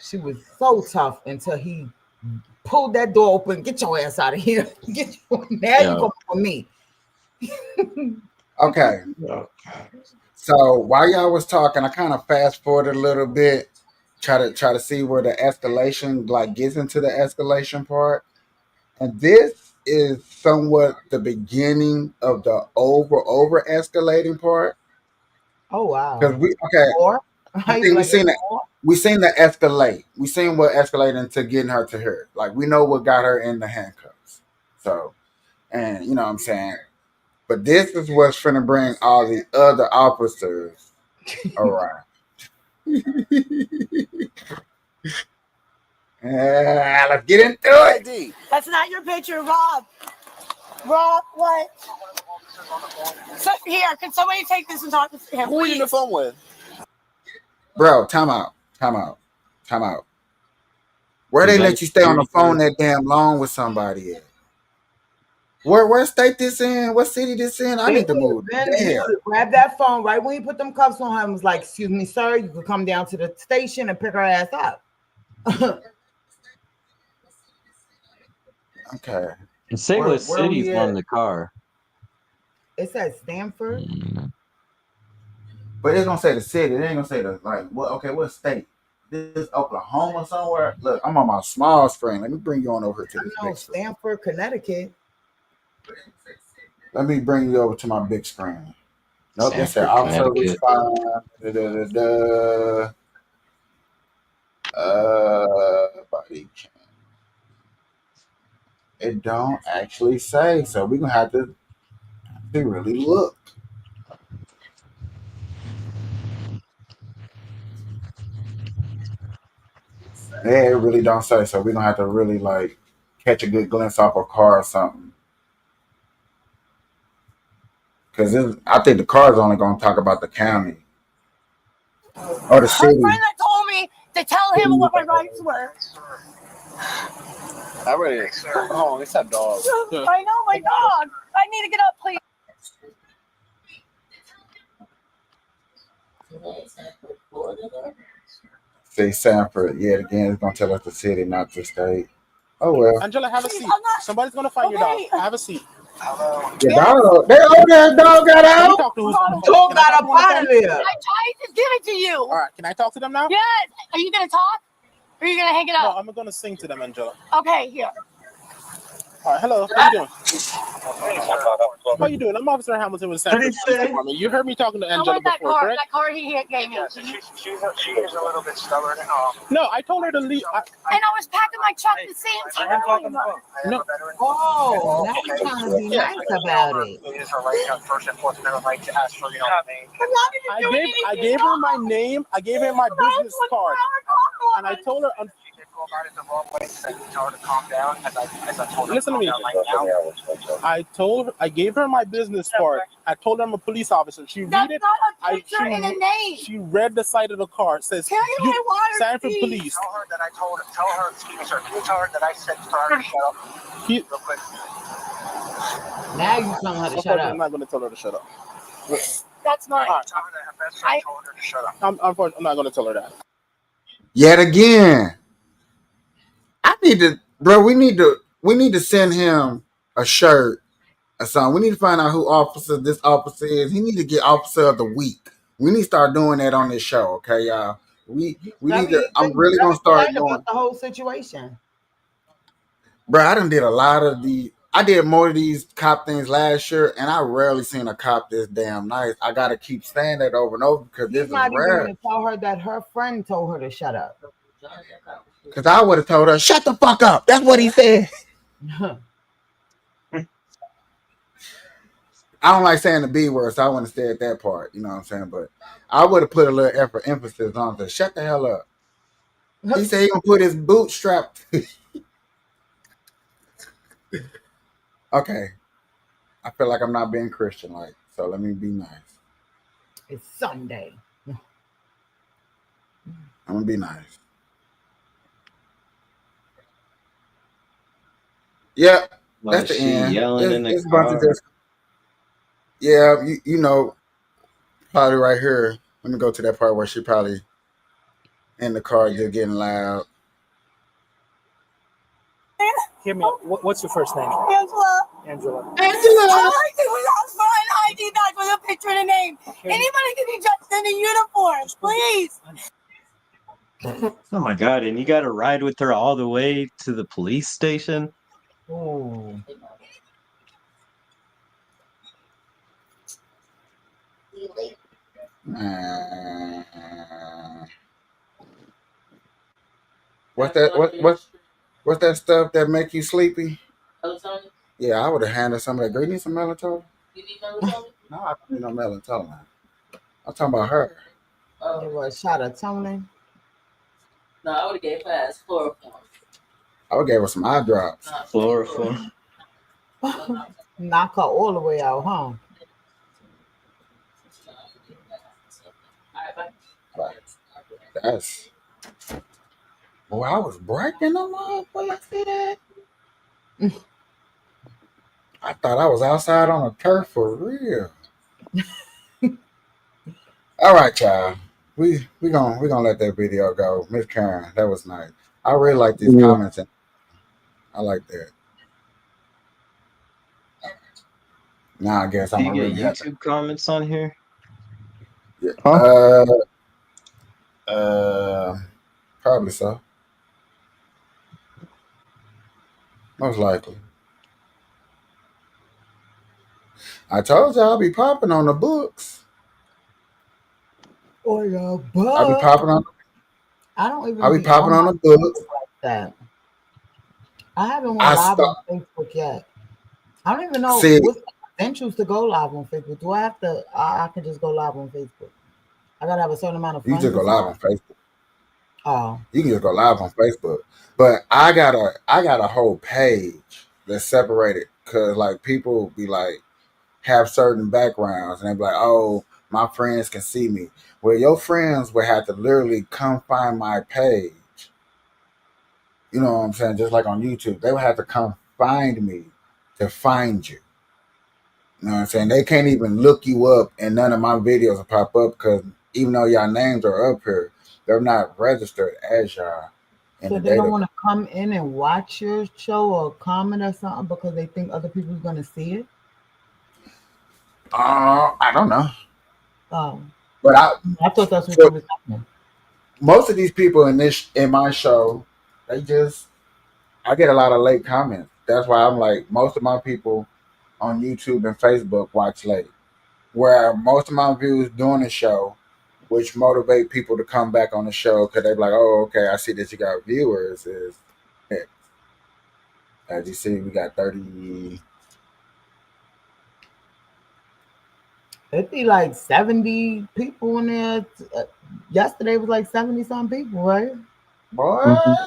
She was so tough until he pulled that door open. Get your ass out of here. You go for me. Okay. So while y'all was talking, I kind of fast forwarded a little bit, try to see where the escalation like gets into the escalation part. And this is somewhat the beginning of the over escalating part. Oh wow! Because we seen the escalate. We seen what escalated into getting her to her. Like we know what got her in the handcuffs. So, and you know what I'm saying. But this is what's finna bring all the other officers around. Let's get into it. That's not your picture, Rob. Rob, what? So, here, can somebody take this and talk to him? Who are you on the phone with? Bro, time out. Where they let you stay on the phone that damn long with somebody at? Where state this in? What city this in? I need to move. Grab that phone right when he put them cuffs on him. Was like, excuse me, sir, you could come down to the station and pick her ass up. Okay. Say what city's on the car. It says Stanford. But it's gonna say the city. It ain't gonna say the what state? This is Oklahoma somewhere. Look, I'm on my small screen. Let me bring you on over to this big screen. Stanford, Connecticut. Let me bring you over to my big screen. Nope, they said Sanford, officer Connecticut. respond. Da, da, da, da. Body cam. It don't actually say, so we're gonna have to really look. Yeah, it really don't say, so we're gonna have to really like catch a good glimpse off a car or something. Because I think the car is only gonna talk about the county or the Her friend city. that told me to tell him what my rights were. I really. Oh, it's a dog. I know, my dog. I need to get up, please. Say Sanford, yet again, it's gonna tell us the city, not the state. Oh well. Angela, have a Please, seat. I'm not- Somebody's gonna find your dog. Have a seat. Your dog, they own that dog got Let me out. talk to who's on the phone. Dog Can I got talk up to one out of there. I tried to give it to you. All right, can I talk to them now? Yes. Are you gonna talk? Or are you gonna hang it No, up? I'm gonna sing to them, Angela. Okay, here. All right, hello. How you doing? How you doing? I'm Officer Hamilton with Sanford Police Department. You heard me talking to I Angela want that before, car. correct? That car he gave me. She is a little bit stubborn. No, I told her to leave. And I was packing my truck the same time. No. Oh, now you're trying to be nice about it. It is her right, first and foremost, never like to ask for name. I gave her my name. I gave her my business card, and I told her. She did go about it the wrong way. So I tell her to calm down. As I told her Listen to me. I gave her my business card. I told her I'm a police officer. She read That's it. not a picture and a name. She read the side of the car. It says Tell you my water, Sanford please. Police. Tell her that I told her. Tell her. Excuse me, sir. Can you tell her that I said for her to shut up? Real quick. Now you telling her to shut I'm up. not going to tell her to shut up. That's mine. Tell her that her best friend told her to shut up. I'm not going to tell her that. Yet again, I need to, bro. We need to send him a shirt or something. We need to find out who this officer is. He need to get officer of the week. We need to start doing that on this show, okay, y'all. We need to. I'm really gonna start doing. About the whole situation. Bro, I done did a lot of I did more of these cop things last year, and I rarely seen a cop this damn nice. I gotta keep saying that over and over because this He's is not even rare. going to tell her that her friend told her to shut up. Because I would have told her, shut the fuck up. That's what he said. I don't like saying the B word, so I wouldn't have said that part. You know what I'm saying? But I would have put a little emphasis on to shut the hell up. He said he gonna put his bootstrap. Okay. I feel like I'm not being Christian like, so let me be nice. It's Sunday. I'm gonna be nice. Yeah, that's the She end. yelling in the It's a bunch of car. this. Yeah, you know, probably right here. Let me go to that part where she probably in the car just getting loud. Hear me. What's your first name? Angela. Angela. All I did was ask for an ID badge with a picture and a name. Anybody can be dressed in a uniform, please. Oh my god! And you got to ride with her all the way to the police station. Oh. What's that? What's that stuff that make you sleepy? Melatonin. Yeah, I would have handed some of that. Girl, you need some melatonin? You need melatonin? No, I don't need no melatonin. I'm talking about her. Oh, it was a shot of toning. No, I would have gave her ass chloroform. I would give her some eye drops. Chloroform. Knock her all the way out, huh? Right. That's. Boy, I was breaking them up when I see that. I thought I was outside on a turf for real. All right, y'all. We gonna let that video go. Miss Karen, that was nice. I really like these comments. I like that. Now I guess I'm Do gonna you really get have to. YouTube comments on here? Yeah. Huh? Probably so. Most likely. I told you I'll be popping on the books. Or your I'll be book. popping on. I don't I'll even be be popping on on my the books. Facebook like that. I haven't went I live start on Facebook yet. I don't even know see. what's the credentials to go live on Facebook. Do I have to? I can just go live on Facebook. I gotta have a certain amount of You friends just or go live on something. Facebook. Oh, You can just go live on Facebook. But I got a whole page that's separated because like people be like have certain backgrounds and they be like, oh, my friends can see me. Well, your friends would have to literally come find my page. You know what I'm saying? Just like on YouTube, they would have to come find me to find you. You know what I'm saying? They can't even look you up, and none of my videos will pop up because even though y'all names are up here, they're not registered as y'all in so the they don't database. want to come in and watch your show or comment or something because they think other people's gonna see it. I don't know, Oh, but I thought that's what for you were saying. most of these people in my show, they just I get a lot of late comments. That's why I'm like most of my people on YouTube and Facebook watch late. Where most of my views during the show, which motivate people to come back on the show because they're like, oh, okay, I see that you got viewers. Is as you see, we got 30. It'd be like 70 people in there. Yesterday was like 70 some people, right? Boy. Mm-hmm.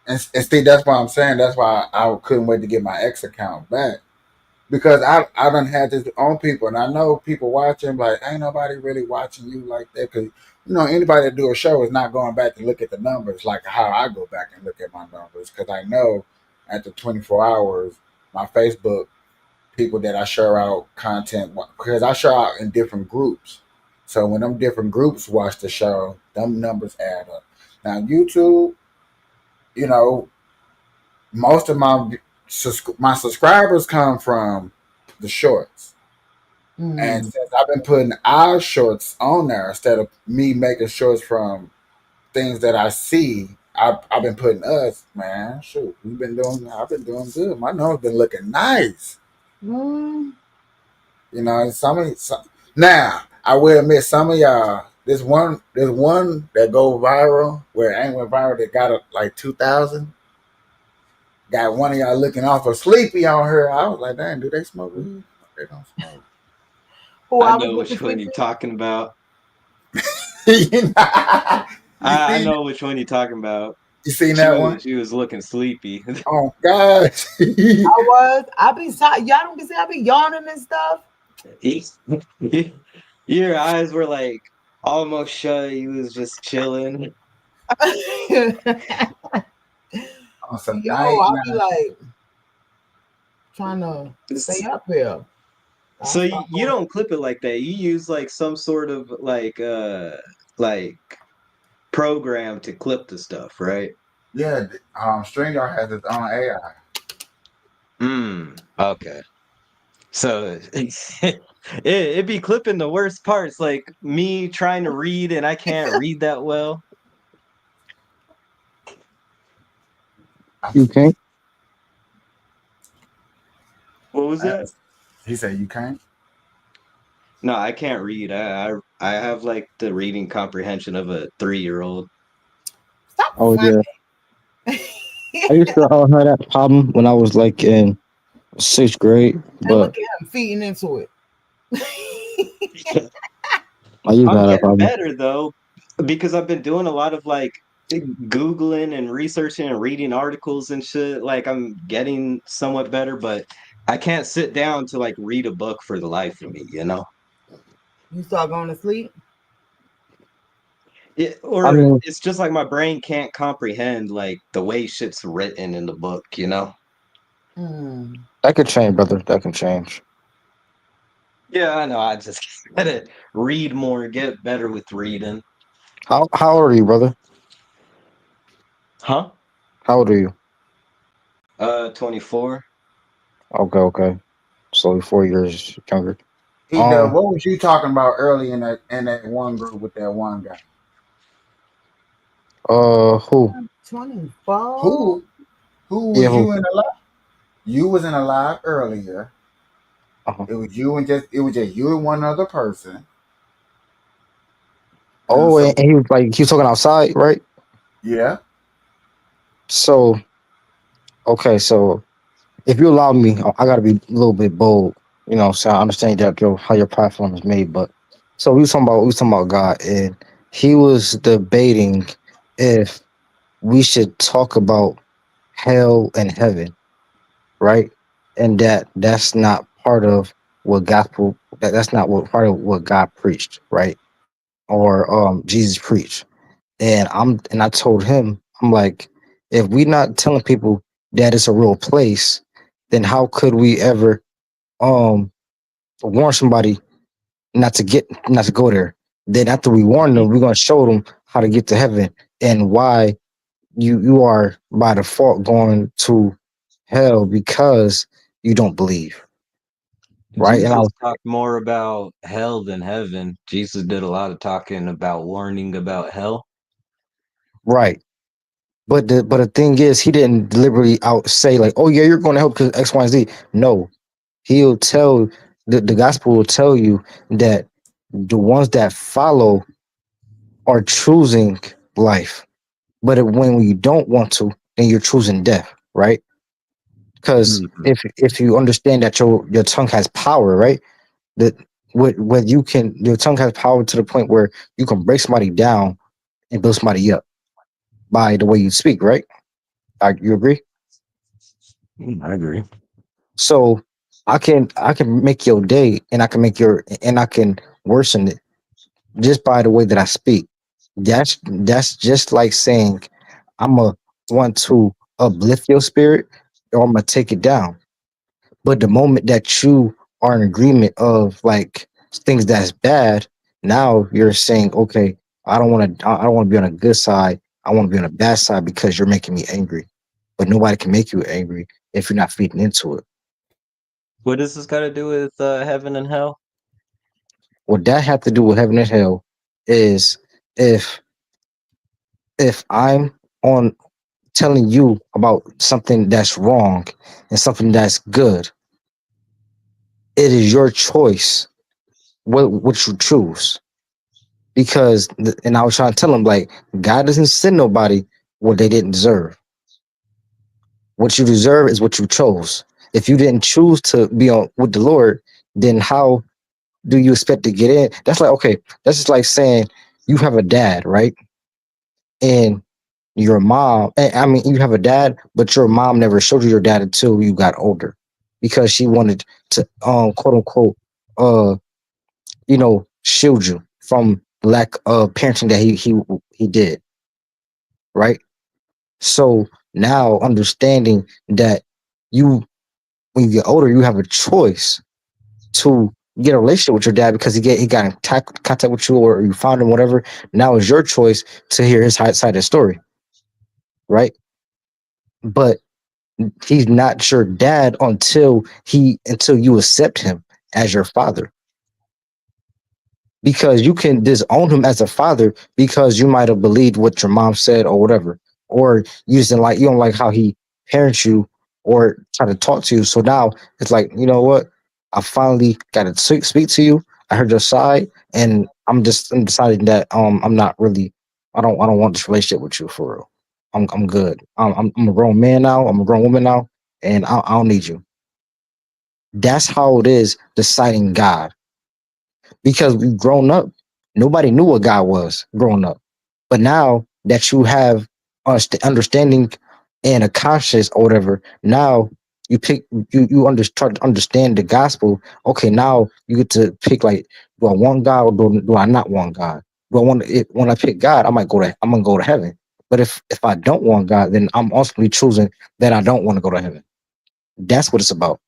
And see, that's why I'm saying that's why I couldn't wait to get my X account back. Because I done had this on people, and I know people watching, like, ain't nobody really watching you like that. Because, anybody that do a show is not going back to look at the numbers like how I go back and look at my numbers. Because I know after 24 hours, my Facebook people that I share out content, because I share out in different groups. So when them different groups watch the show, them numbers add up. Now, YouTube, you know, most of my subscribers come from the shorts. And Mm. since I've been putting our shorts on there instead of me making shorts from things that I see, I've been putting us, man. Shoot, I've been doing good. My nose been looking nice. Mm. Now I will admit some of y'all. There's one that go viral where it ain't went viral that got like 2,000. Got one of y'all looking awful sleepy on her. I was like, dang, do they smoke weed? They don't smoke. Oh, I I was know looking which one you're sleepy. talking about. you know, you I seen know which one you're talking about. you seen She that one? was she was looking sleepy. Oh gosh. I was. I be y'all don't be saying I be yawning and stuff. Your eyes were like almost shut. He was just chilling. On some Yo, night I be now. like trying to stay up here. I So start you going. don't clip it like that. You use like some sort of like program to clip the stuff, right? Yeah, StreamYard has its own AI. Okay. So it be clipping the worst parts, like me trying to read and I can't read that well. You can't. What was that? He said you can't. No, I can't read. I have like the reading comprehension of a 3-year-old. Stop Oh fronting. yeah. I used to have that problem when I was like in sixth grade, And look but at him feeding into it. I used to I'm have that getting problem. better though, because I've been doing a lot of like Googling and researching and reading articles and shit. Like I'm getting somewhat better, but I can't sit down to like read a book for the life of me, you know? You start going to sleep. I Or mean, it's just like my brain can't comprehend like the way shit's written in the book, you know? Mm. that could change, brother. That can change. Yeah, I know. I just gotta read more, get better with reading. How old are you, brother? Huh? How old are you? 24. Okay. So 4 years younger. He Um, what was you talking about early in that one group with that one guy? who? 24. Who who Yeah, was who? you in a live? You was in a live earlier, Uh-huh. It was just you and one other person. And Oh, so and he was talking outside, right? yeah. So okay, so if you allow me, I gotta be a little bit bold. So I understand that how your platform is made, but so we was talking about God, and he was debating if we should talk about hell and heaven, right? And that's not part of what gospel that's not what part of what God preached, right? Or Jesus preached. And I told him, I'm like, if we not telling people that it's a real place, then how could we ever um warn somebody not to go there? Then after we warn them, we're gonna show them how to get to heaven and why you are by default going to hell because you don't believe, right? And I Jesus was talked more about hell than heaven. Jesus did a lot of talking about warning about hell. right. But the thing is, he didn't deliberately out say like, "Oh yeah, you're going to help because X, Y, and Z." No, he'll tell the gospel will tell you that the ones that follow are choosing life, but when you don't want to, then you're choosing death, right? Because Mhm. if you understand that your tongue has power, right? That what you can your tongue has power to the point where you can break somebody down and build somebody up by the way you speak, right? You agree? I agree. So I can make your day and I can worsen it just by the way that I speak. That's just like saying I'm a want to uplift your spirit or I'm gonna take it down. But the moment that you are in agreement of like things that's bad, now you're saying, okay, I don't want to be on a good side. I want to be on a bad side because you're making me angry. But nobody can make you angry if you're not feeding into it. What does this got to do with heaven and hell? What that have to do with heaven and hell is if if I'm on telling you about something that's wrong and something that's good, it is your choice what you choose. Because and I was trying to tell him like God doesn't send nobody what they didn't deserve. What you deserve is what you chose. If you didn't choose to be on with the Lord, then how do you expect to get in? That's like okay, that's just like saying you have a dad, right? And your mom, I mean, you have a dad, but your mom never showed you your dad until you got older because she wanted to, quote unquote, uh, shield you from lack of parenting that he did, right? So now understanding that you, when you get older, you have a choice to get a relationship with your dad because he got in contact with you or you found him, whatever. Now it's your choice to hear his side of the story, right? But he's not your dad until you accept him as your father because you can disown him as a father because you might have believed what your mom said or whatever, or you don't like how he parents you or try to talk to you. So now it's like, you know what? I finally got to speak to you. I heard your side, and I'm deciding that I'm not really I don't want this relationship with you for real. I'm good. I'm a grown man now. I'm a grown woman now, and I don't need you. That's how it is deciding God because we've grown up. Nobody knew what God was growing up. But now that you have understanding and a conscience or whatever, now you pick start to understand the gospel. Okay, now you get to pick like, do I want God or do I not want God? Do I want it when I pick God, I'm gonna go to heaven. But if I don't want God, then I'm ultimately choosing that I don't want to go to heaven. That's what it's about.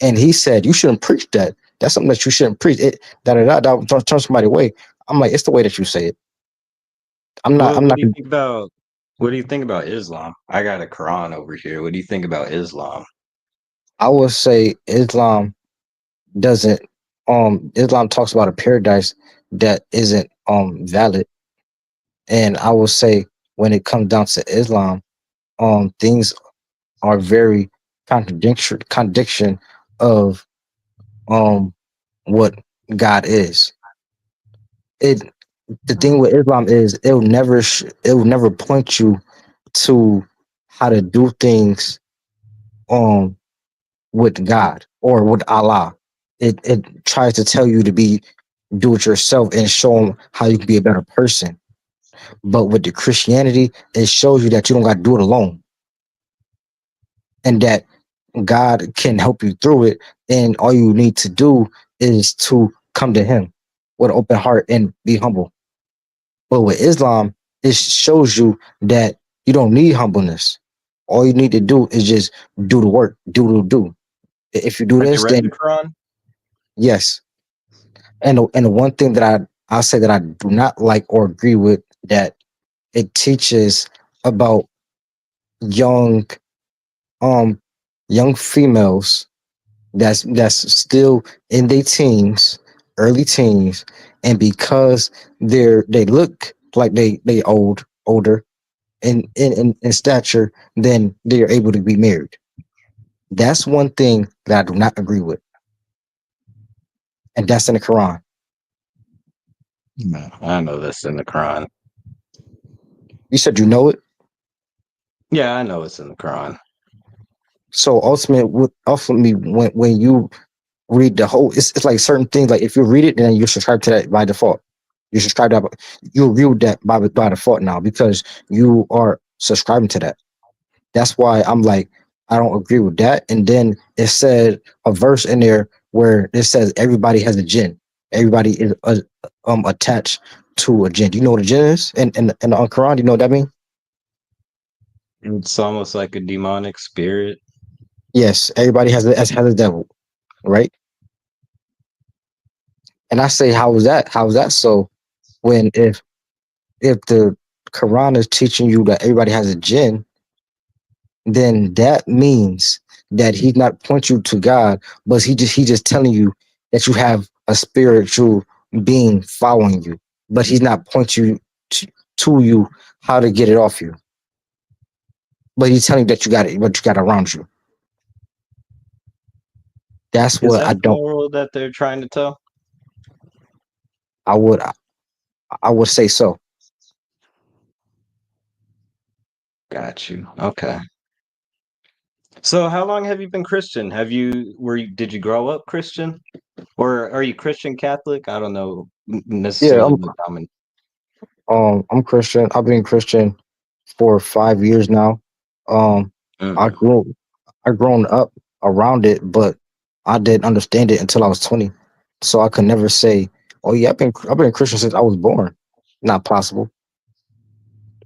And he said, you shouldn't preach that. That's something that you shouldn't preach. It that turn somebody away. I'm like, it's the way that you say it. I'm not. What I'm what not. do you think about what do you think about Islam? I got a Quran over here. What do you think about Islam? I would say Islam doesn't. Islam talks about a paradise that isn't valid, and I would say when it comes down to Islam, things are very contradiction of um what God is. It the thing with Islam is it'll never point you to how to do things um with God or with Allah. It tries to tell you to do it yourself and show them how you can be a better person. But with the Christianity, it shows you that you don't got to do it alone, and that God can help you through it. And all you need to do is to come to Him with an open heart and be humble. But with Islam, it shows you that you don't need humbleness. All you need to do is just do the work, do. If you do Have you this, read the then Quran? yes. And the one thing that I'll say that I do not like or agree with, that it teaches about young um young females that's still in their teens, early teens, and because they look like they older in stature, then they are able to be married. That's one thing that I do not agree with, and that's in the Quran. No, I know this in the Quran. You said you know it. Yeah, I know it's in the Quran. So ultimately, when you read the whole, it's like certain things. Like if you read it, then you subscribe to that by default. You subscribe to that. You agree with that by default now because you are subscribing to that. That's why I'm like, I don't agree with that. And then it said a verse in there where it says everybody has a jinn. Everybody is attached to a jinn. Do you know what a jinn is? In the Quran, do you know what that means? It's almost like a demonic spirit. Yes, everybody has a devil, right? And I say, how is that? How is that so? When if the Quran is teaching you that everybody has a jinn, then that means that he's not pointing you to God, but he just telling you that you have a spiritual being following you, but he's not pointing you to you how to get it off you. But he's telling you that you got it, what you got around you. That's Is what I that the don't. moral that they're trying to tell? I would I would say so. Got you. Okay. So how long have you been Christian? Did you grow up Christian? Or are you Christian Catholic? I don't know Yeah, necessarily the common. I'm Christian. I've been Christian for 5 years now. Um, I Mm. grew I grown up around it, but I didn't understand it until I was 20. So I could never say, "Oh yeah, I've been Christian since I was born." Not possible.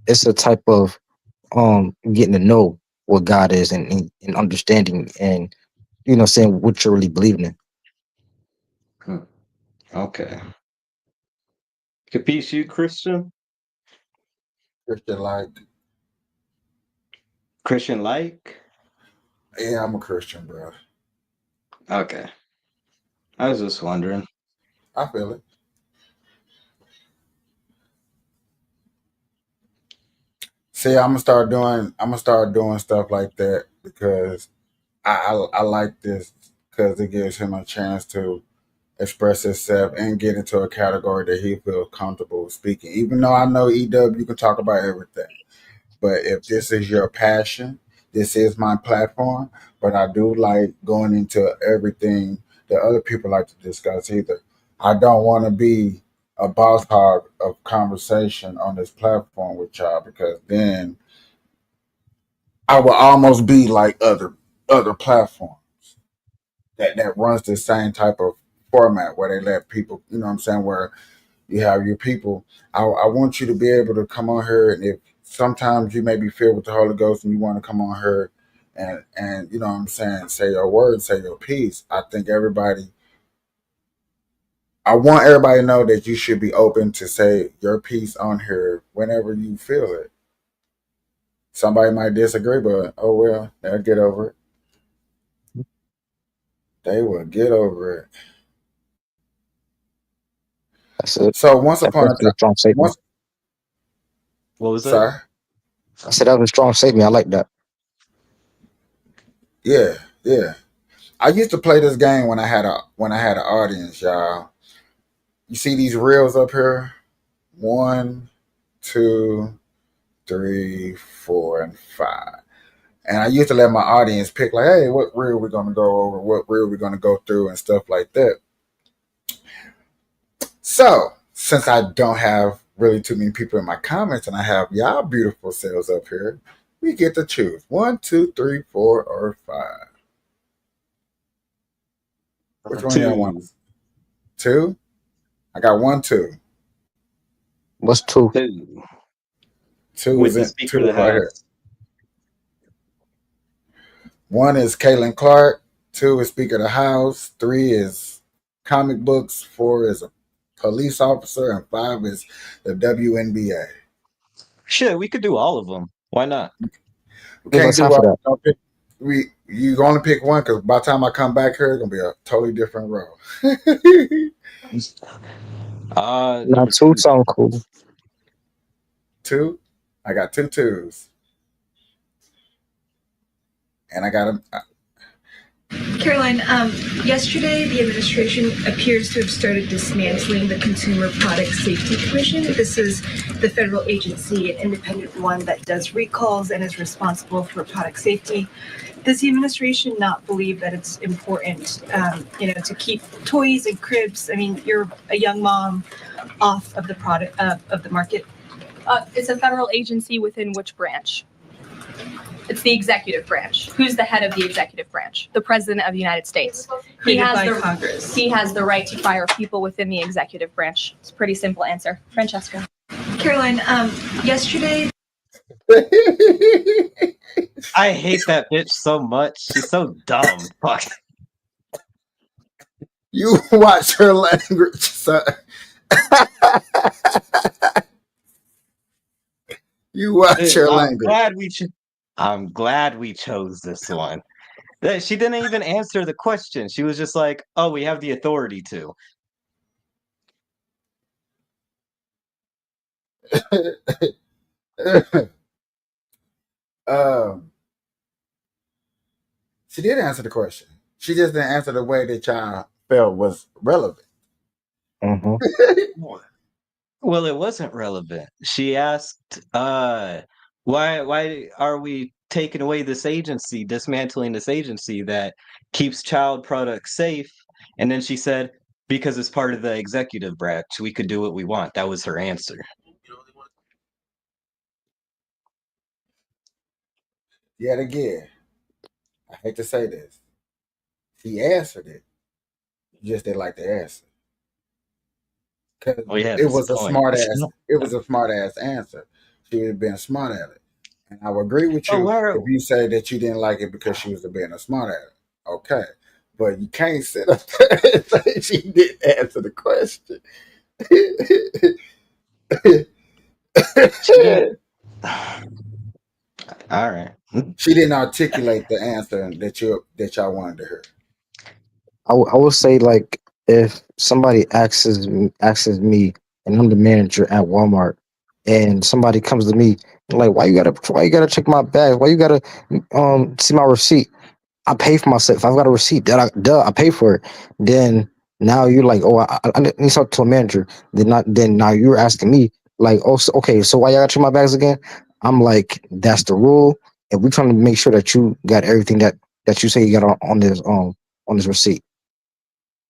It's a type of getting to know what God is and understanding and saying what you're really believing in. Hmm. Okay. Capiche, you Christian? Christian like, Christian like? yeah, I'm a Christian, bro. Okay. I was just wondering. I feel it. See, I'm gonna start doing stuff like that because I like this because it gives him a chance to express himself and get into a category that he feels comfortable speaking. Even though I know EW, you can talk about everything. But if this is your passion, this is my platform. But I do like going into everything that other people like to discuss either. I don't want to be a boss hog of conversation on this platform with y'all because then I will almost be like other platforms that runs the same type of format where they let people, you know what I'm saying, where you have your people. I want you to be able to come on here, and if sometimes you may be filled with the Holy Ghost and you want to come on here and you know what I'm saying, say your word, say your piece. I want everybody to know that you should be open to say your piece on here whenever you feel it. Somebody might disagree, but oh well, they'll get over it. They will get over it. That's it. So once That's upon a definitely a time, strong statement. once, What was that? sorry, I said that was a strong statement. I like that. yeah, yeah. I used to play this game when I had an audience, y'all. You see these reels up here? 1, 2, 3, 4, and 5. And I used to let my audience pick, like, hey, what reel we're gonna go over, what reel we're gonna go through, and stuff like that. So, since I don't have really too many people in my comments, and I have y'all beautiful selves up here, we get to choose 1, 2, 3, 4, or 5. Which one y'all want? 2. 2? I got 1, 2. What's 2? 2. 2 With is the in Speaker 2 of the is right here. House. 1 is Caitlin Clark. 2 is Speaker of the House. 3 is comic books. 4 is a police officer, and 5 is the WNBA. Shit, we could do all of them. Why not? We Ain't got can't time do for all. that. You only pick one because by the time I come back here, it's gonna be a totally different role. Now Number 2 2. sound cool. 2. I got 2 twos, and I got them. Caroline, yesterday the administration appears to have started dismantling the Consumer Product Safety Commission. This is the federal agency, an independent one that does recalls and is responsible for product safety. Does the administration not believe that it's important, to keep toys and cribs? I mean, you're a young mom off of the product of the market. It's a federal agency within which branch? It's the executive branch. Who's the head of the executive branch? The President of the United States. Created by Congress. He has the right to fire people within the executive branch. It's a pretty simple answer. Francesca. Caroline, yesterday. I hate that bitch so much. She's so dumb. Fuck. You watch her language, son. You watch her language. I'm glad we chose this one. She didn't even answer the question. She was just like, "Oh, we have the authority to." um, she did answer the question. She just didn't answer the way that y'all felt was relevant. Well, it wasn't relevant. She asked, why are we taking away this agency, dismantling this agency that keeps child products safe?" And then she said, "Because it's part of the executive branch, we could do what we want." That was her answer. Yet again, I hate to say this. She answered it. You just didn't like the answer. Because Oh yeah, it that's was the a point. smart ass. It was a smart ass answer. She would have been smart at it, and I would agree with Oh, you where? if you say that you didn't like it because she was being a smart at it. Okay, but you can't sit up there and say she didn't answer the question. She didn't. All right. She didn't articulate the answer that y'all wanted to hear. I would say, like, if somebody asks me, and I'm the manager at Walmart, and somebody comes to me like, why you gotta check my bag? Why you gotta see my receipt? I pay for myself. If I've got a receipt, I pay for it. Then now you're like, oh, I need to talk to a manager. Then now you're asking me like, oh, okay, so why you gotta check my bags again? I'm like, that's the rule, and we're trying to make sure that you got everything that you say you got on this receipt.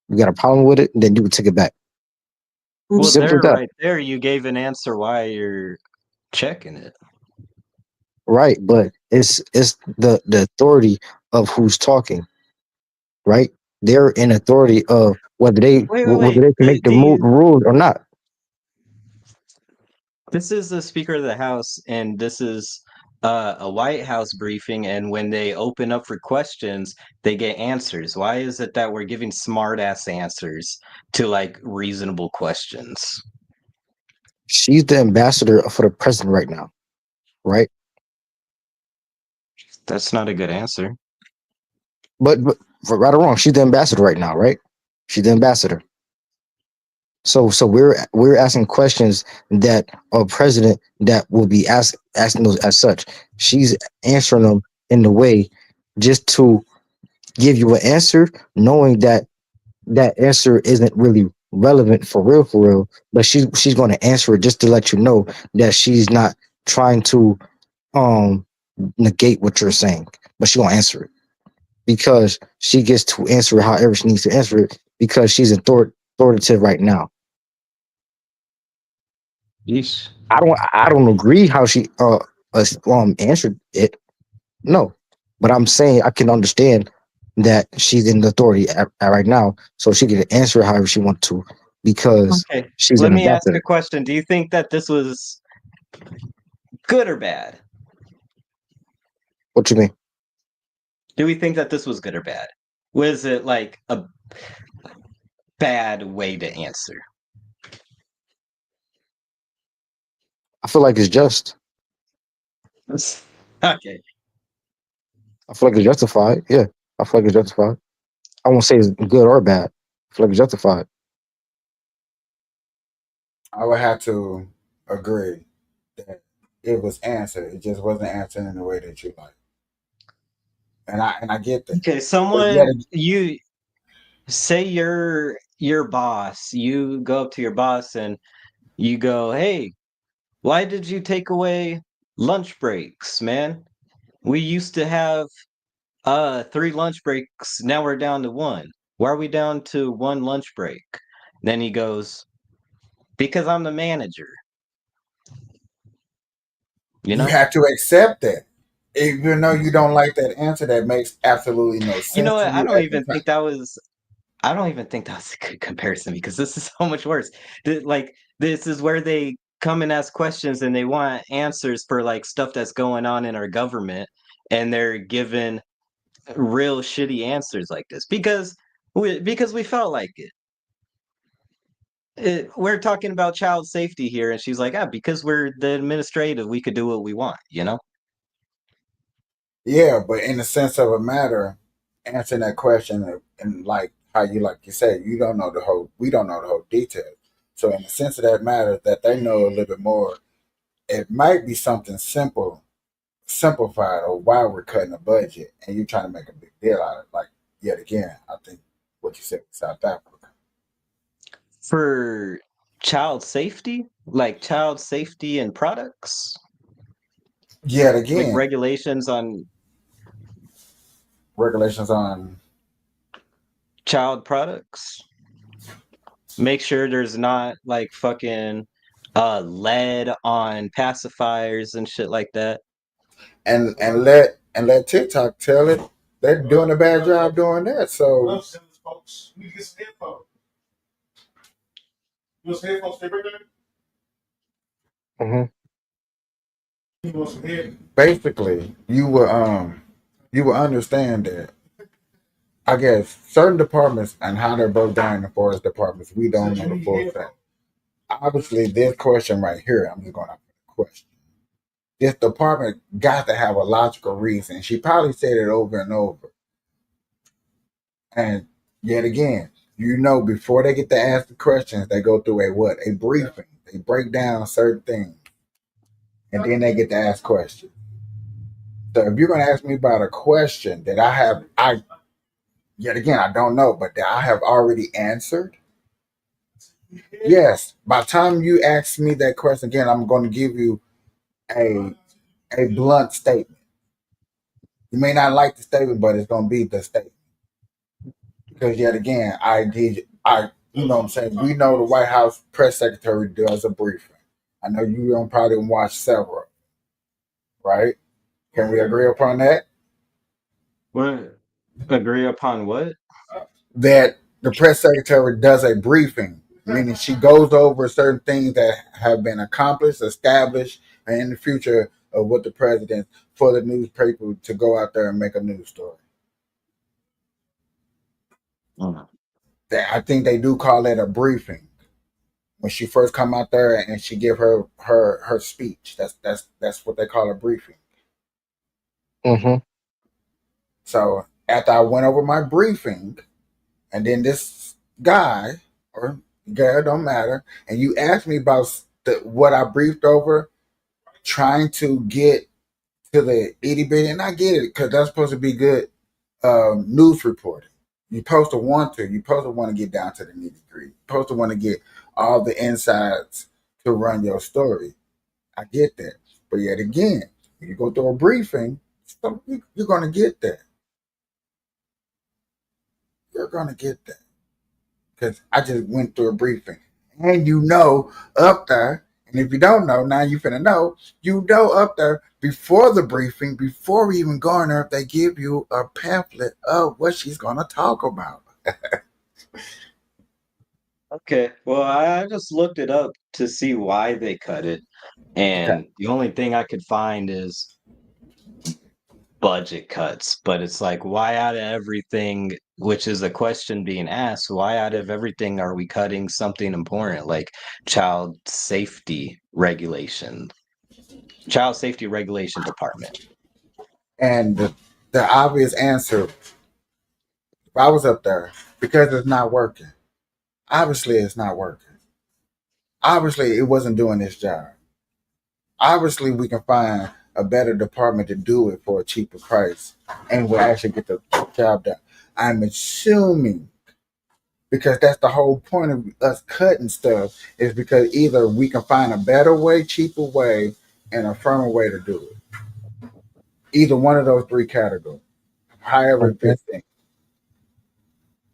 You got a problem with it, then you would take it back. Well, Simple as that. right there, you gave an answer why you're checking it. Right, but it's the authority of who's talking, right? They're in authority of whether Wait. they can make the rules or not. This is the Speaker of the House, and this is a White House briefing. And when they open up for questions, they get answers. Why is it that we're giving smart ass answers to like reasonable questions? She's the ambassador for the president right now, right? That's not a good answer. But for right or wrong, she's the ambassador right now, right? She's the ambassador. So we're asking questions that a president that will be asking those as such. She's answering them in the way just to give you an answer, knowing that that answer isn't really relevant for real. But she's going to answer it just to let you know that she's not trying to um negate what you're saying, but she gonna answer it because she gets to answer it however she needs to answer it because she's authoritative right now. Yeesh. I don't agree how she answered it. No, but I'm saying I can understand that she's in the authority at right now, so she can answer it however she wants to because Okay, she's let an me ask a ambassador. question. Do you think that this was good or bad? What you mean? Do we think that this was good or bad? Was it like a bad way to answer? I feel like it's just. Okay. I feel like it's justified. Yeah, I feel like it's justified. I won't say it's good or bad. I feel like it's justified. I would have to agree that it was answered. It just wasn't answered in the way that you like. And I get that. Okay, But yet, you say your boss, you go up to your boss and you go, "Hey, why did you take away lunch breaks, man? We used to have 3 lunch breaks, now we're down to 1. Why are we down to 1 lunch break?" Then he goes, "Because I'm the manager." You you know? have to accept that. Even though you don't like that answer, that makes absolutely no You know sense to what? you at the time. I don't even think that was a good comparison because this is so much worse. Like this is where they come and ask questions and they want answers for like stuff that's going on in our government, and they're given real shitty answers like this because we felt like it. We're talking about child safety here, and she's like, "Ah, because we're the administrative, we could do what we want," you know? Yeah, but in the sense of a matter, answering that question and like how you said, you don't know the whole we don't know the whole detail. So in the sense of that matter that they know a little bit more, it might be something simplified or why we're cutting a budget and you trying to make a big deal out of it. Like yet again, I think what you said with South Africa. For child safety, like child safety and products, Yet like again, regulations on child products. Make sure there's not like fucking lead on pacifiers and shit like that. and let TikTok tell it they're doing a bad job doing that. So Hmm. basically, you will understand that. I guess certain departments and how they're broke down in forest departments, we don't know the full fact. Obviously, this question right here, I'm just going to question. This department got to have a logical reason. She probably said it over and over. And yet again, before they get to ask the questions, they go through a what? A briefing. They break down certain things, and then they get to ask questions. So if you're going to ask me about a question that I yet again I don't know, but that I have already answered. Yes, by the time you ask me that question again, I'm going to give you a a blunt statement. You may not like the statement, but it's going to be the statement because yet again, you know what I'm saying. We know the White House press secretary does a briefing. I know you don't probably watch several, right? Can we agree upon that? What? Agree upon what? That the press secretary does a briefing, meaning she goes over certain things that have been accomplished, established, and in the future of what the president for the newspaper to go out there and make a news story. Mm. I think they do call that a briefing when she first come out there and she give her speech. That's what they call a briefing. Hmm. So after I went over my briefing, and then this guy or girl don't matter, and you asked me about what I briefed over, trying to get to the itty bitty, and I get it because that's supposed to be good news reporting. You're supposed to want to. You're supposed to want to get down to the nitty gritty. You're supposed to want to get all the insides to run your story. I get that. But yet again, when you go through a briefing, you're going to get that. You're going to get that. Because I just went through a briefing. And up there, and if you don't know, now you finna know, up there before the briefing, before we even go in there, if they give you a pamphlet of what she's going to talk about. Okay, well, I just looked it up to see why they cut it, Okay. and the only thing I could find is budget cuts. But it's like, why out of everything, which is a question being asked, why out of everything are we cutting something important like child safety regulation, child safety regulation department? And the obvious answer, if I was up there, because it's not working. Obviously, it's not working. Obviously, it wasn't doing its job. Obviously, we can find a better department to do it for a cheaper price and we'll actually get the job done. I'm assuming, because that's the whole point of us cutting stuff, is because either we can find a better way, cheaper way, and a firmer way to do it. Either one of those three categories, however it Okay. fits in.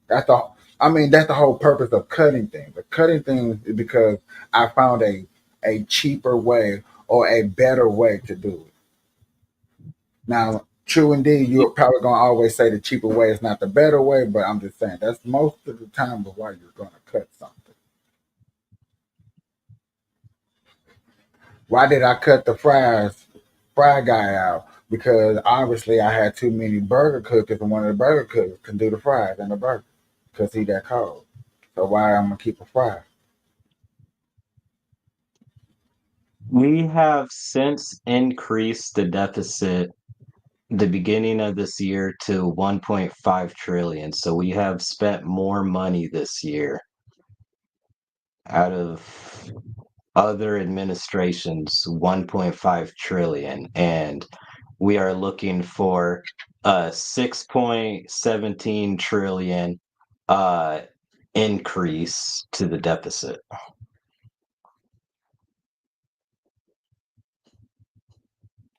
That's the whole purpose of cutting things. The cutting things is because I found a cheaper way or a better way to do it. Now, true indeed, you're probably gonna always say the cheaper way is not the better way, but I'm just saying that's most of the time of why you're gonna cut something. Why did I cut the fry guy out? Because obviously I had too many burger cookers, and one of the burger cookers can do the fries and the burger because he that cold. So why I'm gonna keep a fry? We have since increased the deficit the beginning of this year to 1.5 trillion. So we have spent more money this year out of other administrations, 1.5 trillion, and we are looking for a 6.17 trillion uh increase to the deficit.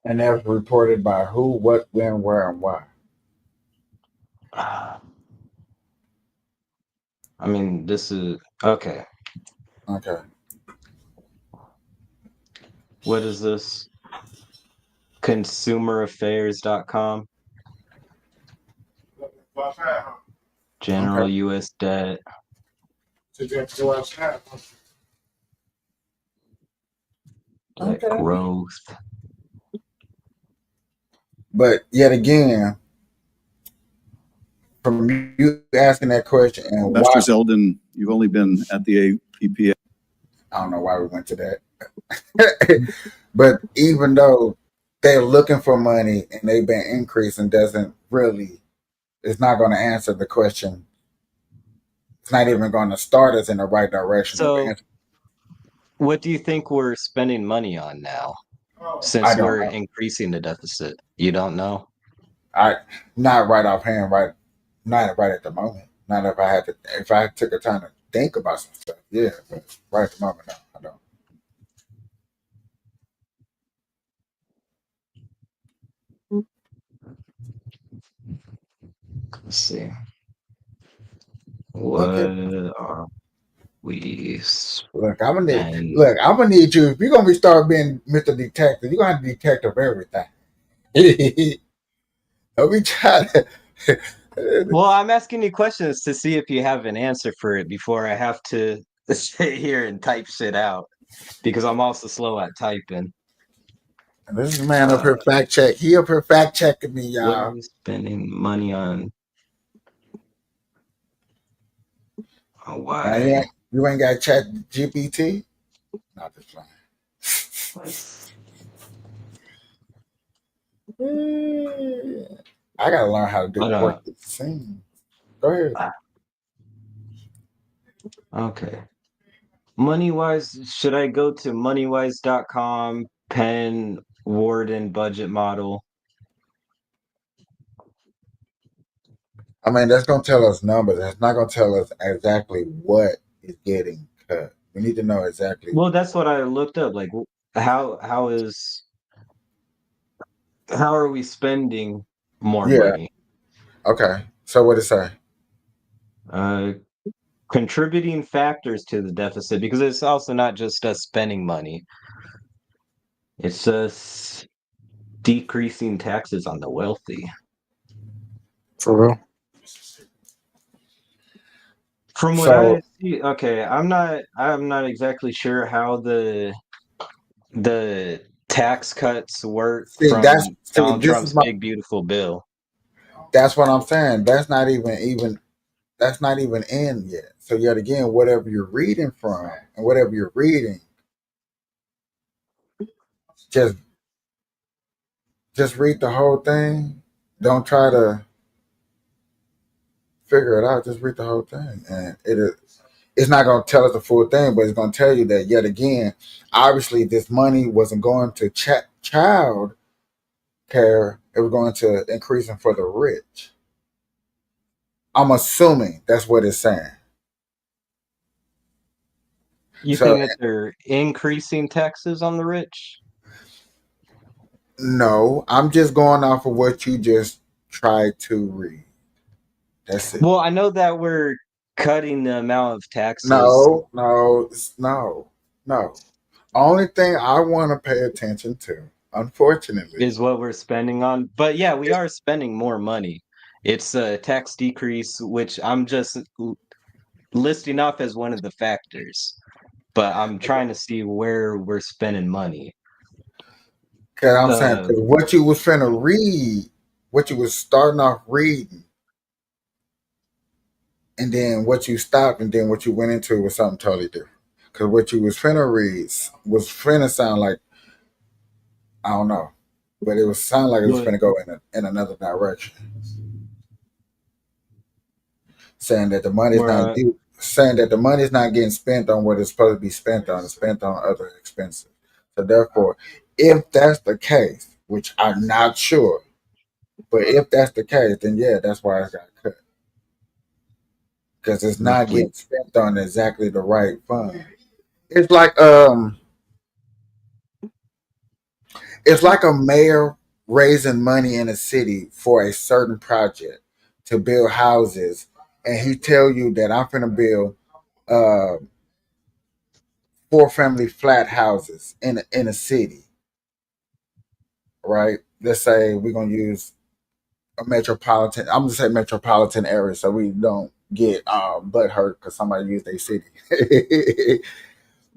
And that's reported by who, what, when, where, and why. I mean, this is okay. Okay. What is this? Consumeraffairs.com. General Okay. US debt. Debt Okay. growth. But yet again, from you asking that question and why, Investor Zeldin, you've only been at the APPA. I don't know why we went to that. But even though they're looking for money and they've been increasing, it's not going to answer the question. It's not even going to start us in the right direction of So answer. what do you think we're spending money on now? I Since don't we're know. increasing the deficit. You don't know? I not right offhand, not right at the moment. Not if I took a time to think about some stuff, yeah, but right at the moment, no, I don't. Let's see. What Okay. are we Look, spend? I'm gonna need you if you're gonna be start being Mr. Detective, you're gonna have to detective everything. Don't be trying to Well, I'm asking you questions to see if you have an answer for it before I have to sit here and type shit out because I'm also slow at typing. this man up Uh, here fact check. He up here fact checking me, what are y'all. we spending money on? Man, Why? you ain't got chat GPT? Not just fine. Let's, I gotta learn how to hold work on. this scene. Go ahead. Okay. MoneyWise, should I go to moneywise.com, Penn, Warden budget model? I mean, that's going to tell us numbers. That's not going to tell us exactly what is getting cut. We need to know exactly. Well, that's what I looked up. Like, how how are we spending more Yeah. money? Okay. So what it say? Uh, Contributing factors to the deficit, because it's also not just us spending money. It's us decreasing taxes on the wealthy. For real. From what I So see, okay, I'm not exactly sure how the tax cuts work from Donald this is Trump's my big beautiful bill. that's what I'm saying. That's not even in yet. So yet again, whatever you're reading from and whatever you're reading, just read the whole thing. Don't try to figure it out. Just read the whole thing, and it's not going to tell us the full thing, but it's going to tell you that yet again, obviously, this money wasn't going to child care. It was going to increasing for the rich. I'm assuming that's what it's saying. You So think that they're increasing taxes on the rich? no, I'm just going off of what you just tried to read. That's it. Well, I know that we're cutting the amount of taxes No. Only thing I want to pay attention to, unfortunately, is what we're spending on. But yeah, we are spending more money. It's a tax decrease, which I'm just listing off as one of the factors. But I'm trying to see where we're spending money. because I'm saying Uh, because what you was finna read, what you was starting off reading, and then what you stopped, and then what you went into was something totally different. Because what you was finna read was finna sound like I don't know, but it was sound like it was but finna go in another direction, saying that the money's where not due, saying that the money's not getting spent on what it's supposed to be spent on, it's spent on other expenses. So therefore, if that's the case, which I'm not sure, but if that's the case, then yeah, that's why it got cut because it's not roughly, getting spent on exactly the right fund. It's like it's like a mayor raising money in a city for a certain project to build houses, and he tell you that I'm gonna build uh 4 family flat houses in a city, right? Let's say we're gonna use a metropolitan. I'm gonna say metropolitan area, so we don't get butt hurt because somebody used a city.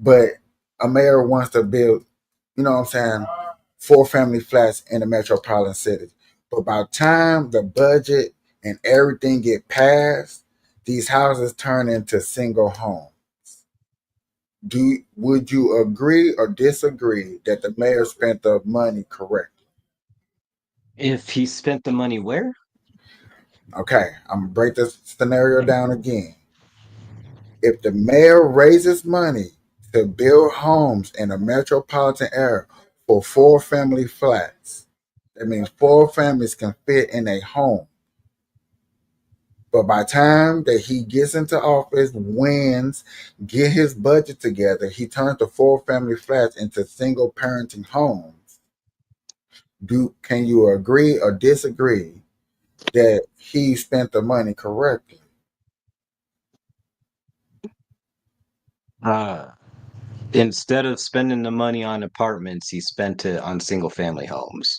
But a mayor wants to build, you know what I'm saying, 4 family flats in a metropolitan city. But by the time the budget and everything get passed, these houses turn into single homes. Would you agree or disagree that the mayor spent the money correctly? if he spent the money where? Okay, I'm gonna break this scenario down again. If the mayor raises money to build homes in a metropolitan area for 4 family flats, that means 4 families can fit in a home. But by the time that he gets into office, wins, get his budget together, he turns the 4 family flats into single parenting homes. Can you agree or disagree that he spent the money correctly? Uh, Instead of spending the money on apartments, he spent it on single family homes.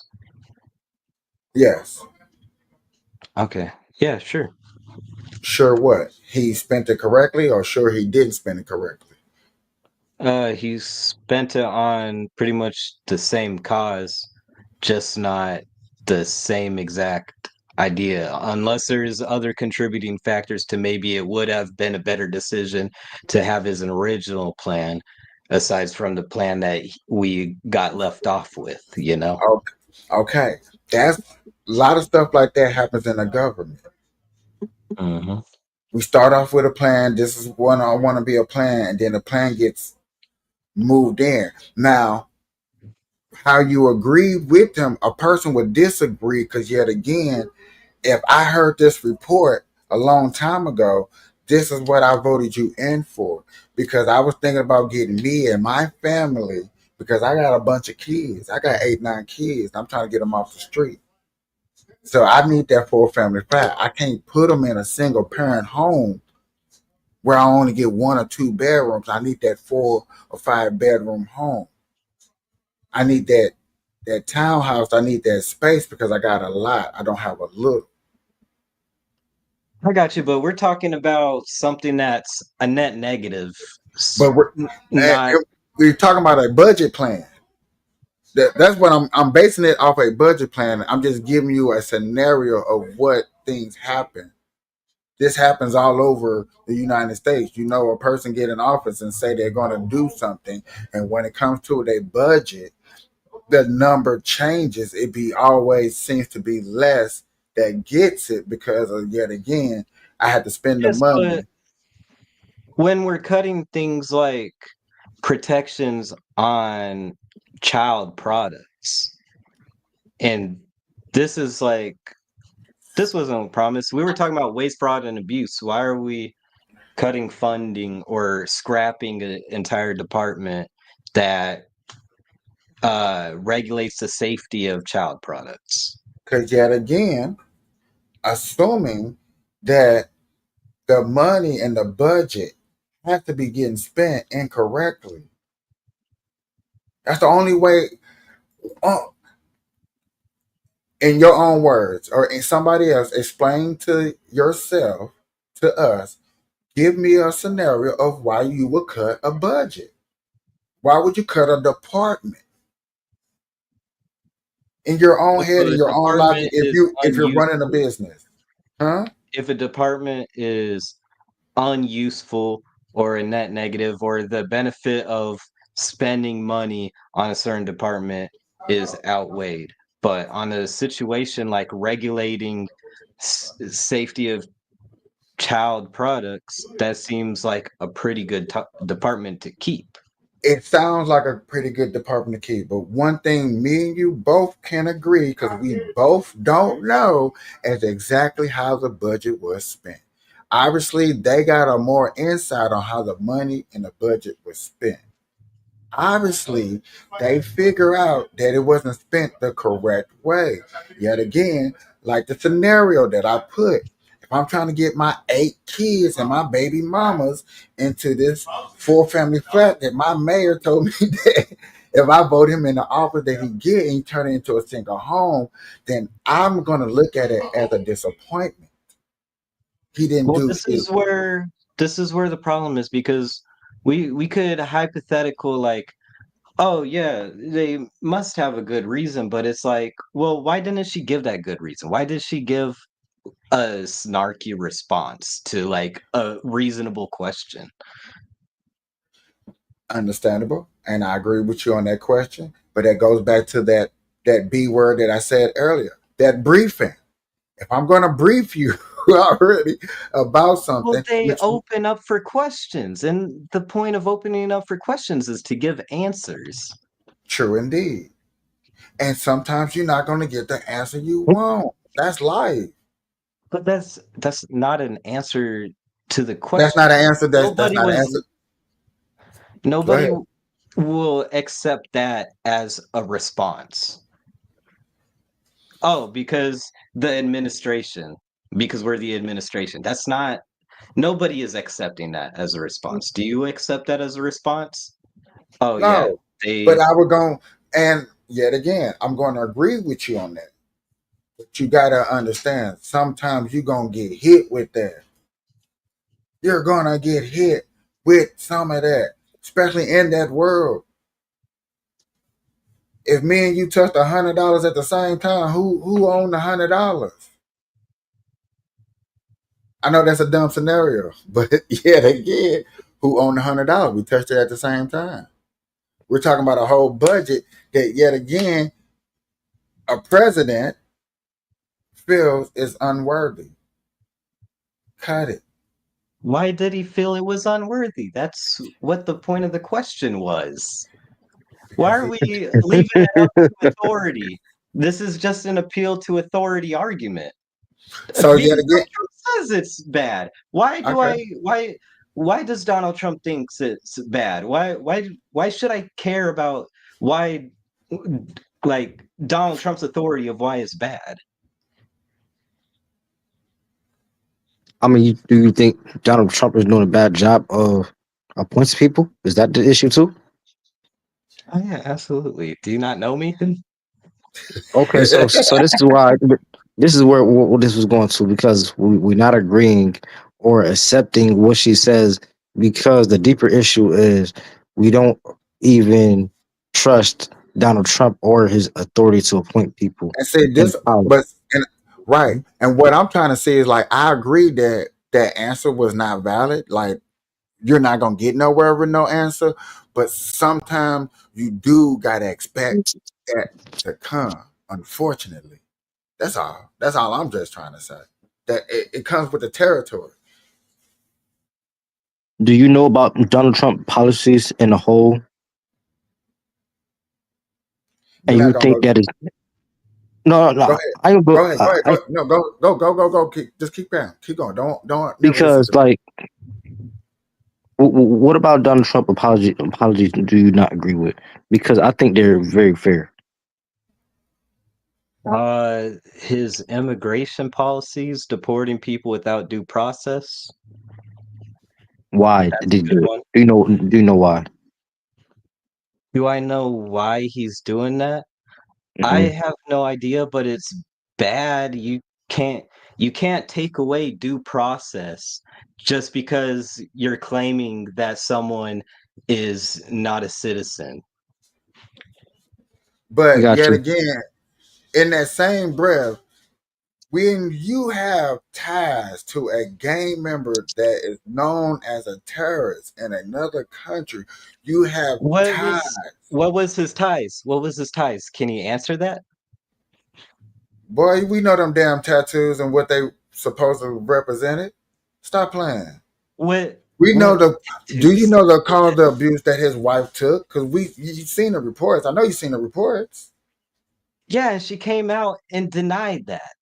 Yes. Okay. Yeah, sure. Sure what? He spent it correctly or sure he didn't spend it correctly? He spent it on pretty much the same cause, just not the same exact idea. Unless there's other contributing factors to maybe it would have been a better decision to have his original plan, aside from the plan that we got left off with, you know? Okay. That's a lot of stuff like that happens in the government. Mm-hmm. We start off with a plan. This is what I want to be a plan, and then the plan gets moved in. Now, how you agree with them, a person would disagree because yet again, if I heard this report a long time ago, this is what I voted you in for, because I was thinking about getting me and my family, because I got a bunch of kids. I got 8, 9 kids. I'm trying to get them off the street. So I need that 4 family flat. I can't put them in a single parent home where I only get 1 or 2 bedrooms. I need that 4 or 5 bedroom home. I need that townhouse. I need that space because I got a lot. I don't have a little. I got you, but we're talking about something that's a net negative, But eh, not. we're talking about a budget plan. That's what I'm basing it off a budget plan. I'm just giving you a scenario of what things happen. This happens all over the United States. You know, a person get in office and say they're going to do something, and when it comes to their budget, the number changes. It be always seems to be less that gets it because of, yet again, I had to spend the Yes, but money. when we're cutting things like protections on child products, and this is like this wasn't promised. We were talking about waste, fraud, and abuse. Why are we cutting funding or scrapping an entire department that regulates the safety of child products? Because yet again, assuming that the money and the budget have to be getting spent incorrectly. That's the only way. Uh, in your own words, or in somebody else, explain to yourself, to us, give me a scenario of why you would cut a budget. Why would you cut a department? In your own If head, in a your own logic, department is if you're running a unuseful, business, huh? if a department is unuseful or a net negative, or the benefit of spending money on a certain department is outweighed. But on a situation like regulating safety of child products, that seems like a pretty good department to keep. It sounds like a pretty good department to keep, but one thing me and you both can agree, because we both don't know, is exactly how the budget was spent. Obviously, they got a more insight on how the money and the budget was spent. Obviously, they figure out that it wasn't spent the correct way. Yet again, like the scenario that I put, if I'm trying to get my 8 kids and my baby mamas into this 4 family flat that my mayor told me that if I vote him in the office that he get and he turn it into a single home, then I'm gonna look at it as a disappointment. He didn't Well, do this it. is where the problem is, because we could hypothetical like, oh yeah, they must have a good reason, but it's like, well, why didn't she give that good reason? Why did she give a snarky response to like a reasonable question? Understandable, and I agree with you on that question. But that goes back to that B word that I said earlier, that briefing. If I'm going to brief you already about Well, something, they which open up for questions, and the point of opening up for questions is to give answers. true indeed, and sometimes you're not going to get the answer you want. That's life. But that's not an answer to the That's question. not an answer. That's Nobody not an was answer. Go nobody ahead. will accept that as a response. Oh, because the administration, because we're the administration. That's not, nobody is accepting that as a response. Do you accept that as a response? Oh yeah, No, but they I would go, and yet again, I'm going to agree with you on that. But you got to understand, sometimes you're going to get hit with that. You're going to get hit with some of that, especially in that world. If me and you touched $100 at the same time, who owned $100? I know that's a dumb scenario, but yet again, who owned $100? We touched it at the same time. We're talking about a whole budget that yet again a president feels is unworthy. Cut it. why did he feel it was unworthy? That's what the point of the question was. Why Because are we leaving it up to authority? This is just an appeal to authority argument. So yet Donald again, Trump says it's bad. Why do okay. I why does Donald Trump thinks it's bad? Why should I care about why like Donald Trump's authority of why it's bad? I mean, do you think Donald Trump is doing a bad job of appointing people? Is that the issue too? Oh yeah, absolutely. Do you not know me? Okay, so this is why this is where what this was going to, because we're not agreeing or accepting what she says, because the deeper issue is we don't even trust Donald Trump or his authority to appoint people And say in this, power. but and right. And what I'm trying to say is like I agree that that answer was not valid. Like you're not gonna get nowhere with no answer, but sometimes you do gotta expect that to come. Unfortunately, that's all. That's all I'm just trying to say. That it comes with the territory. Do you know about Donald Trump policies in a whole, We're and not you gonna think go. that is no, Go no, ahead. I don't go, Go ahead. Go ahead. I Go. No. Go. Just keep going. Keep going. Don't never because disagree. like what about Donald Trump apologies do you not agree with? Because I think they're very fair. His immigration policies, deporting people without due process. Why That's did a he good do it? one. Do you know why? Do I know why he's doing that? I Hmm. have no idea, but it's bad. Can't you can't take away due process just because you're claiming that someone is not a citizen. But Got yet you. again, in that same breath, when you have ties to a gang member that is known as a terrorist in another country, you have ties. What was his ties? What was his ties? Can you answer that? Boy, we know them damn tattoos and what they supposed to represented. Stop playing. We know What the. Do you tattoos? know the call of the abuse that his wife took? Because you seen the reports. I know you seen the reports. Yeah, and she came out and denied that.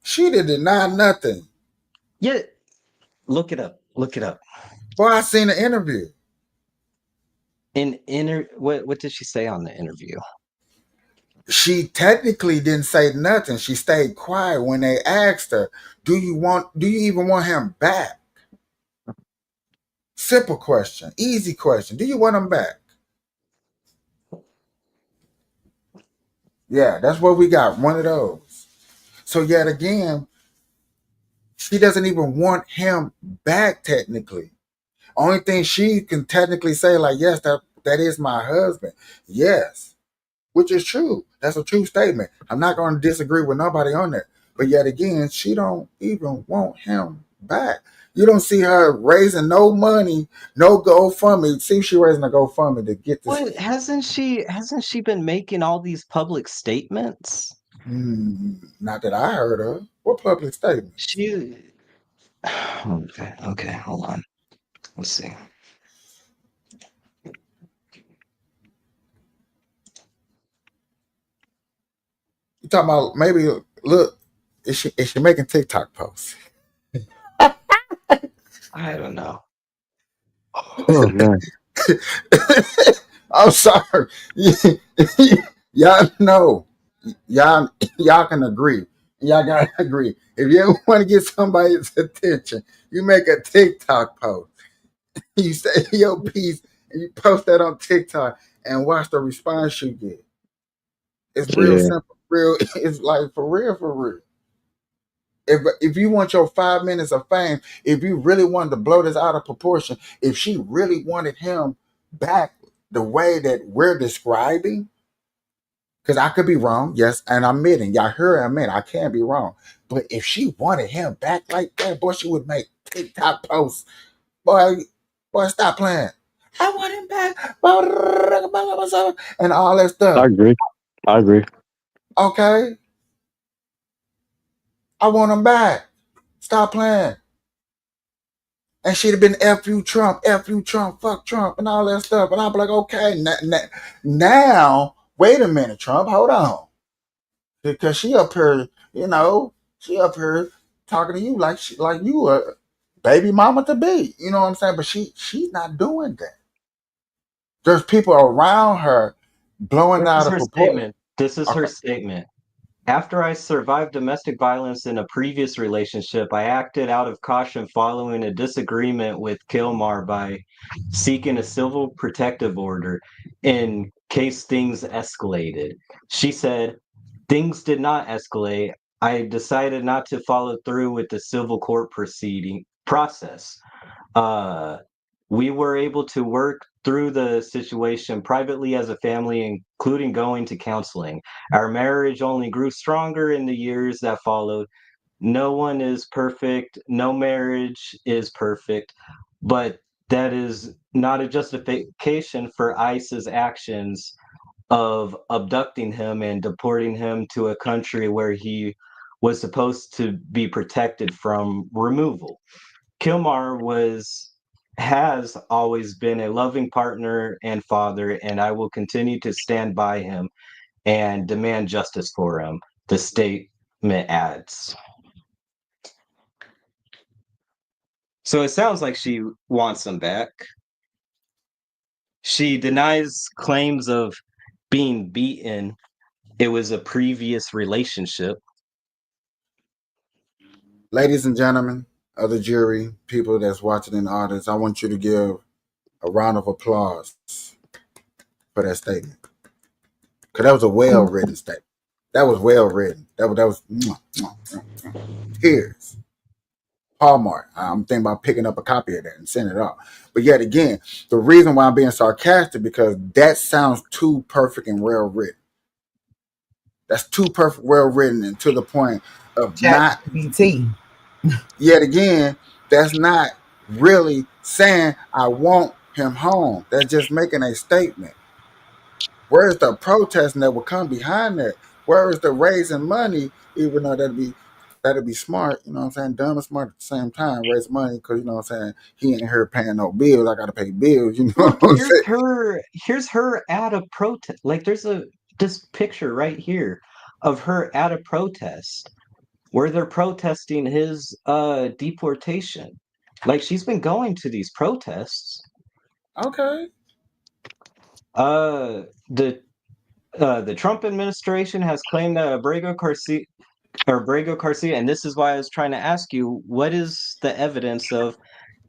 She did deny nothing. Yeah, look it up. Look it up. Boy, I seen the interview. What did she say on the interview? She technically didn't say nothing. She stayed quiet when they asked her, do you even want him back? Simple question, easy question. Do you want him back? Yeah, that's what we got. One of those. So yet again, she doesn't even want him back technically. Only thing she can technically say, like, yes, that is my husband. Yes. Which is true. That's a true statement. I'm not going to disagree with nobody on that. But yet again, she don't even want him back. You don't see her raising no money, no GoFundMe. See, if she raising a GoFundMe to get this. What hasn't she been making all these public statements? Not that I heard of. What public statements? She okay, hold on. Let's see. You talking about maybe look? Is she making TikTok posts? I don't know. Oh man. I'm sorry. Y'all know. Y'all can agree. Y'all gotta agree. If you want to get somebody's attention, you make a TikTok post. You say your piece and you post that on TikTok and watch the response you get. It's real Yeah. simple. Real. It's like for real, for real. If you want your 5 minutes of fame, if you really wanted to blow this out of proportion, if she really wanted him back the way that we're describing, because I could be wrong, yes, and I'm admitting, y'all hear I admit I can be wrong. But if she wanted him back like that, boy, she would make TikTok posts. Boy, stop playing. I want him back. And all that I stuff. agree. I agree. Okay? I want him back. Stop playing. And she'd have been F you Trump, fuck Trump, and all that stuff. And I'd be like, okay, now, wait a minute, Trump, hold on. Because she up here, you know, She up here talking to you like you a baby mama to be. You know what I'm saying? But she's not doing that. There's people around her blowing This is out of her proportion. statement. This is her Okay. statement. After I survived domestic violence in a previous relationship, I acted out of caution following a disagreement with Kilmar by seeking a civil protective order in case things escalated. She said, things did not escalate. I decided not to follow through with the civil court proceeding process. Uh, we were able to work through the situation privately as a family, including going to counseling. Our marriage only grew stronger in the years that followed. No one is perfect, no marriage is perfect, but that is not a justification for ICE's actions of abducting him and deporting him to a country where he was supposed to be protected from removal. Kilmar has always been a loving partner and father, and I will continue to stand by him and demand justice for him, the statement adds. So it sounds like she wants him back. She denies claims of being beaten. It was a previous relationship. Ladies and gentlemen, other jury, people that's watching in the audience, I want you to give a round of applause for that statement. Because that was a well written statement. That was well written. That was tears. Hallmark. I'm thinking about picking up a copy of that and sending it off. But yet again, the reason why I'm being sarcastic because that sounds too perfect and well written. That's too perfect, well written, and to the point of Chat not. GPT. Yet again, that's not really saying I want him home. That's just making a statement. Where's the protesting that will come behind that? Where is the raising money? Even though that'd be smart, you know what I'm saying? Dumb and smart at the same time. Raise money because you know what I'm saying. He ain't here paying no bills. I gotta pay bills. You know Look, what I'm saying? here's her at a protest. Like there's this picture right here of her at a protest where they're protesting his deportation. Like she's been going to these protests. Okay. Uh the Trump administration has claimed that Abrego Garcia, and this is why I was trying to ask you, what is the evidence of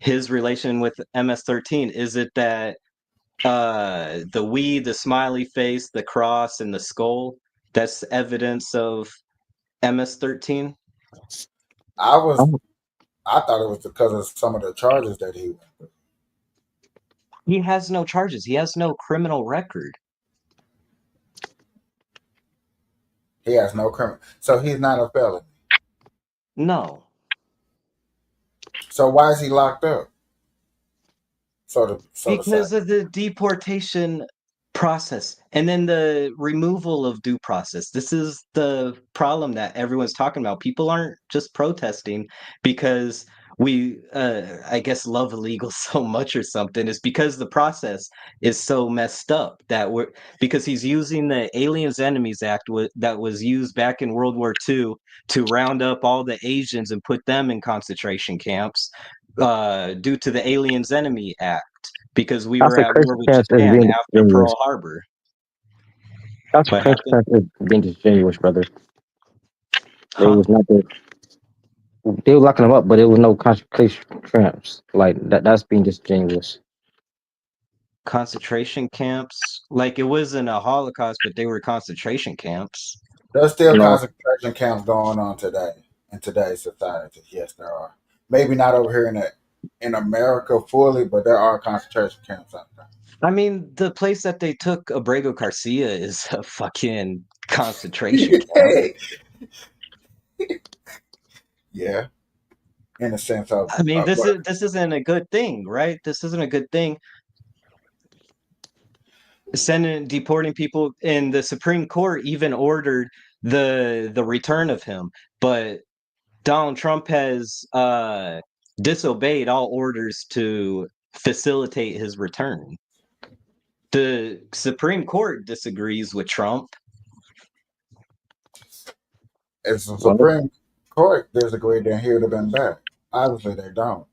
his relation with MS-13? Is it that the weed, the smiley face, the cross, and the skull, that's evidence of MS-13? I was I thought it was because of some of the charges that he went through. He has no charges. He has no criminal record. He has no criminal, so he's not a felon. No. So why is he locked up? So to say. Because of the deportation process and then the removal of due process. This is the problem that everyone's talking about. People aren't just protesting because we I guess love illegal so much or something. It's because the process is so messed up that we're because he's using the Aliens Enemies Act that was used back in World War II to round up all the Asians and put them in concentration camps due to the Aliens Enemy Act because we were at war with Consequence is Japan being after disingenuous. Pearl Harbor. What Consequence happened? is being disingenuous, brother. There Huh? was nothing. They were locking them up, but there was no concentration camps. Like that's being disingenuous. Concentration camps? Like it wasn't a Holocaust, but they were concentration camps. There's still No, concentration camps going on today in today's society. Yes, there are. Maybe not over here in America fully, but there are concentration camps out there. I mean, the place that they took Abrego Garcia is a fucking concentration camp. Yeah, in a sense of, I mean, what? this isn't a good thing, right? This isn't a good thing. Sending deporting people, and the Supreme Court even ordered the return of him, but Donald Trump has disobeyed all orders to facilitate his return. The Supreme Court disagrees with Trump. It's the well, Supreme. court disagreed, then he would have been back. Obviously, they don't.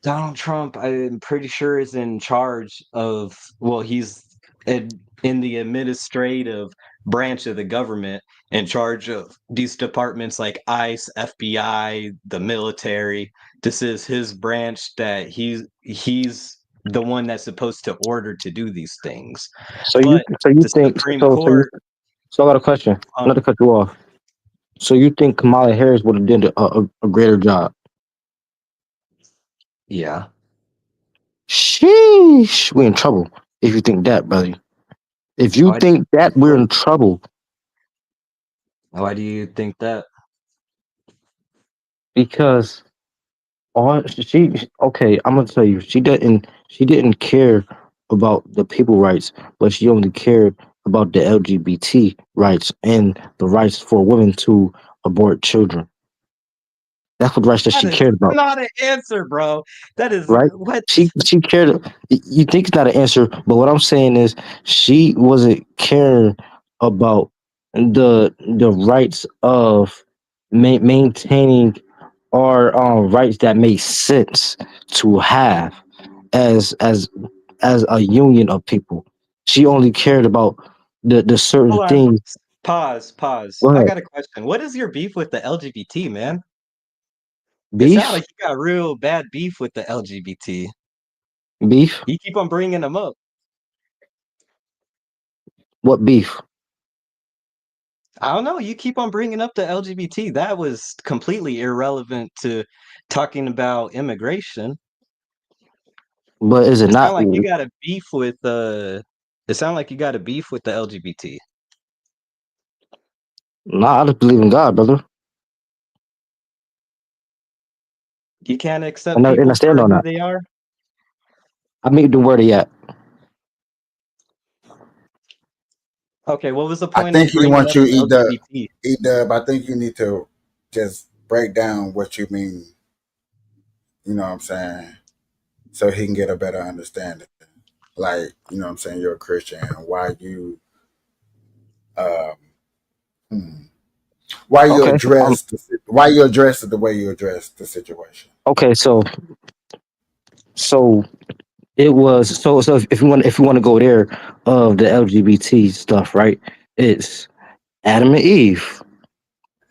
Donald Trump, I'm pretty sure, is in charge of, well, he's in the administrative branch of the government, in charge of these departments like ICE, FBI, the military. This is his branch that he's the one that's supposed to order to do these things. So But you the think Supreme Court, so I got a question. um, Not to cut you off. So you think Kamala Harris would have done a greater job? yeah. Sheesh, we're in trouble. If you think that, brother. If you Why do think that, we're in trouble why do you think that? because all she okay, I'm gonna tell you, she didn't care about the people rights, but she only cared about the LGBT rights and the rights for women to abort children. That's what rights that That she is cared about, not an answer, bro. That is right? what. She cared. You think it's not an answer, but what I'm saying is she wasn't caring about the rights of maintaining our rights that make sense to have as as as a union of people. She only cared about the certain Hold on. things. Pause. Go I ahead. got a question. What is your beef with the LGBT, man? It sounds Beef, like you got real bad beef with the LGBT. beef. You keep on bringing them up. What beef? I don't know. You keep on bringing up the LGBT. That was completely irrelevant to talking about immigration. But is it It sounds not? like you got a beef with It sounds like you got a beef with the LGBT. Nah, I just believe in God, brother, You can't accept and I people stand for on who that. they are. I mean, the word he at. Okay, what was the I point think in he bringing wants up you the LGBT? Edub. I think you need to just break down what you mean. You know what I'm saying? So he can get a better understanding. Like, you know what I'm saying, you're a Christian and um, hmm, Okay. why you address it the way you address the situation. Okay. So it was so if you want to go there of the LGBT stuff, right? It's Adam and Eve.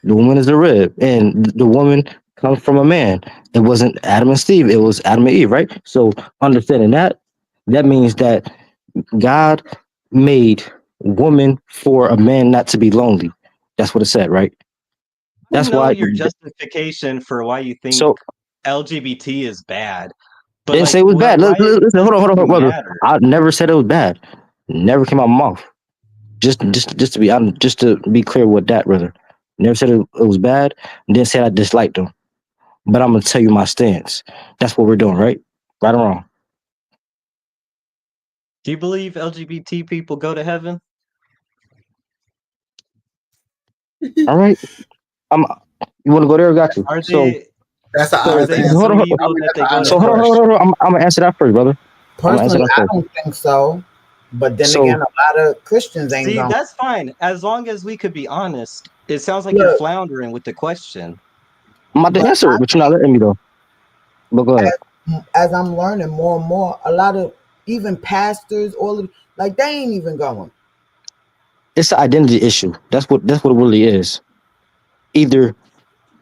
The woman is a rib, and the woman comes from a man. It wasn't Adam and Steve. It was Adam and Eve, right? So understanding that, that means that God made woman for a man not to be lonely. That's what it said, right? I That's know why. your justification for why you think So LGBT is bad, I but didn't say like, it was bad. why Listen, does it hold on, even brother. matter? I never said it was bad. Never came out of my mouth. Just to be honest, just to be clear with that, brother. Never said it was bad. Didn't say I disliked them. But I'm gonna tell you my stance. That's what we're doing, right? Right or wrong. Do you believe LGBT people go to heaven? All right. I'm. You want to go there? I got you. Are So they That's an are honest they answer. hold so on. I evil mean, that that's they an go to honest So hold on, hell? hold on, question. hold on. I'm gonna answer that first, brother. I'm gonna answer Personally, that I first. don't think so. But then So again, a lot of Christians ain't See, going. that's fine as long as we could be honest. It sounds like you're Look, floundering with the question. I'm about to but answer I it, but you're not think letting me though. But go ahead. as I'm learning more and more, a lot of even pastors, all of like they ain't even going. It's an identity issue. That's what it really is. Either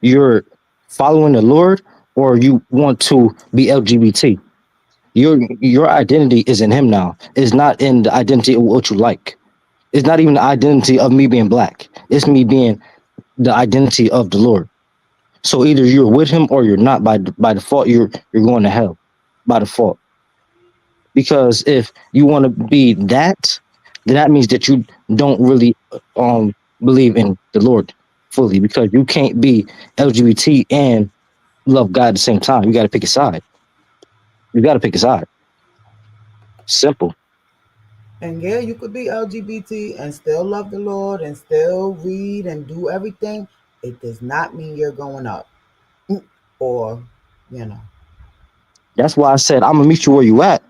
you're following the Lord or you want to be LGBT. Your identity is in Him now. It's not in the identity of what you like. It's not even the identity of me being black. It's me being the identity of the Lord. So either you're with Him or you're not. By default, you're going to hell by default. Because if you want to be that, then that means that you don't really believe in the Lord fully. Because you can't be LGBT and love God at the same time. You got to pick a side. You got to pick a side. Simple. And yeah, you could be LGBT and still love the Lord and still read and do everything. It does not mean you're going up. Or, you know. That's why I said I'm gonna meet you where you at,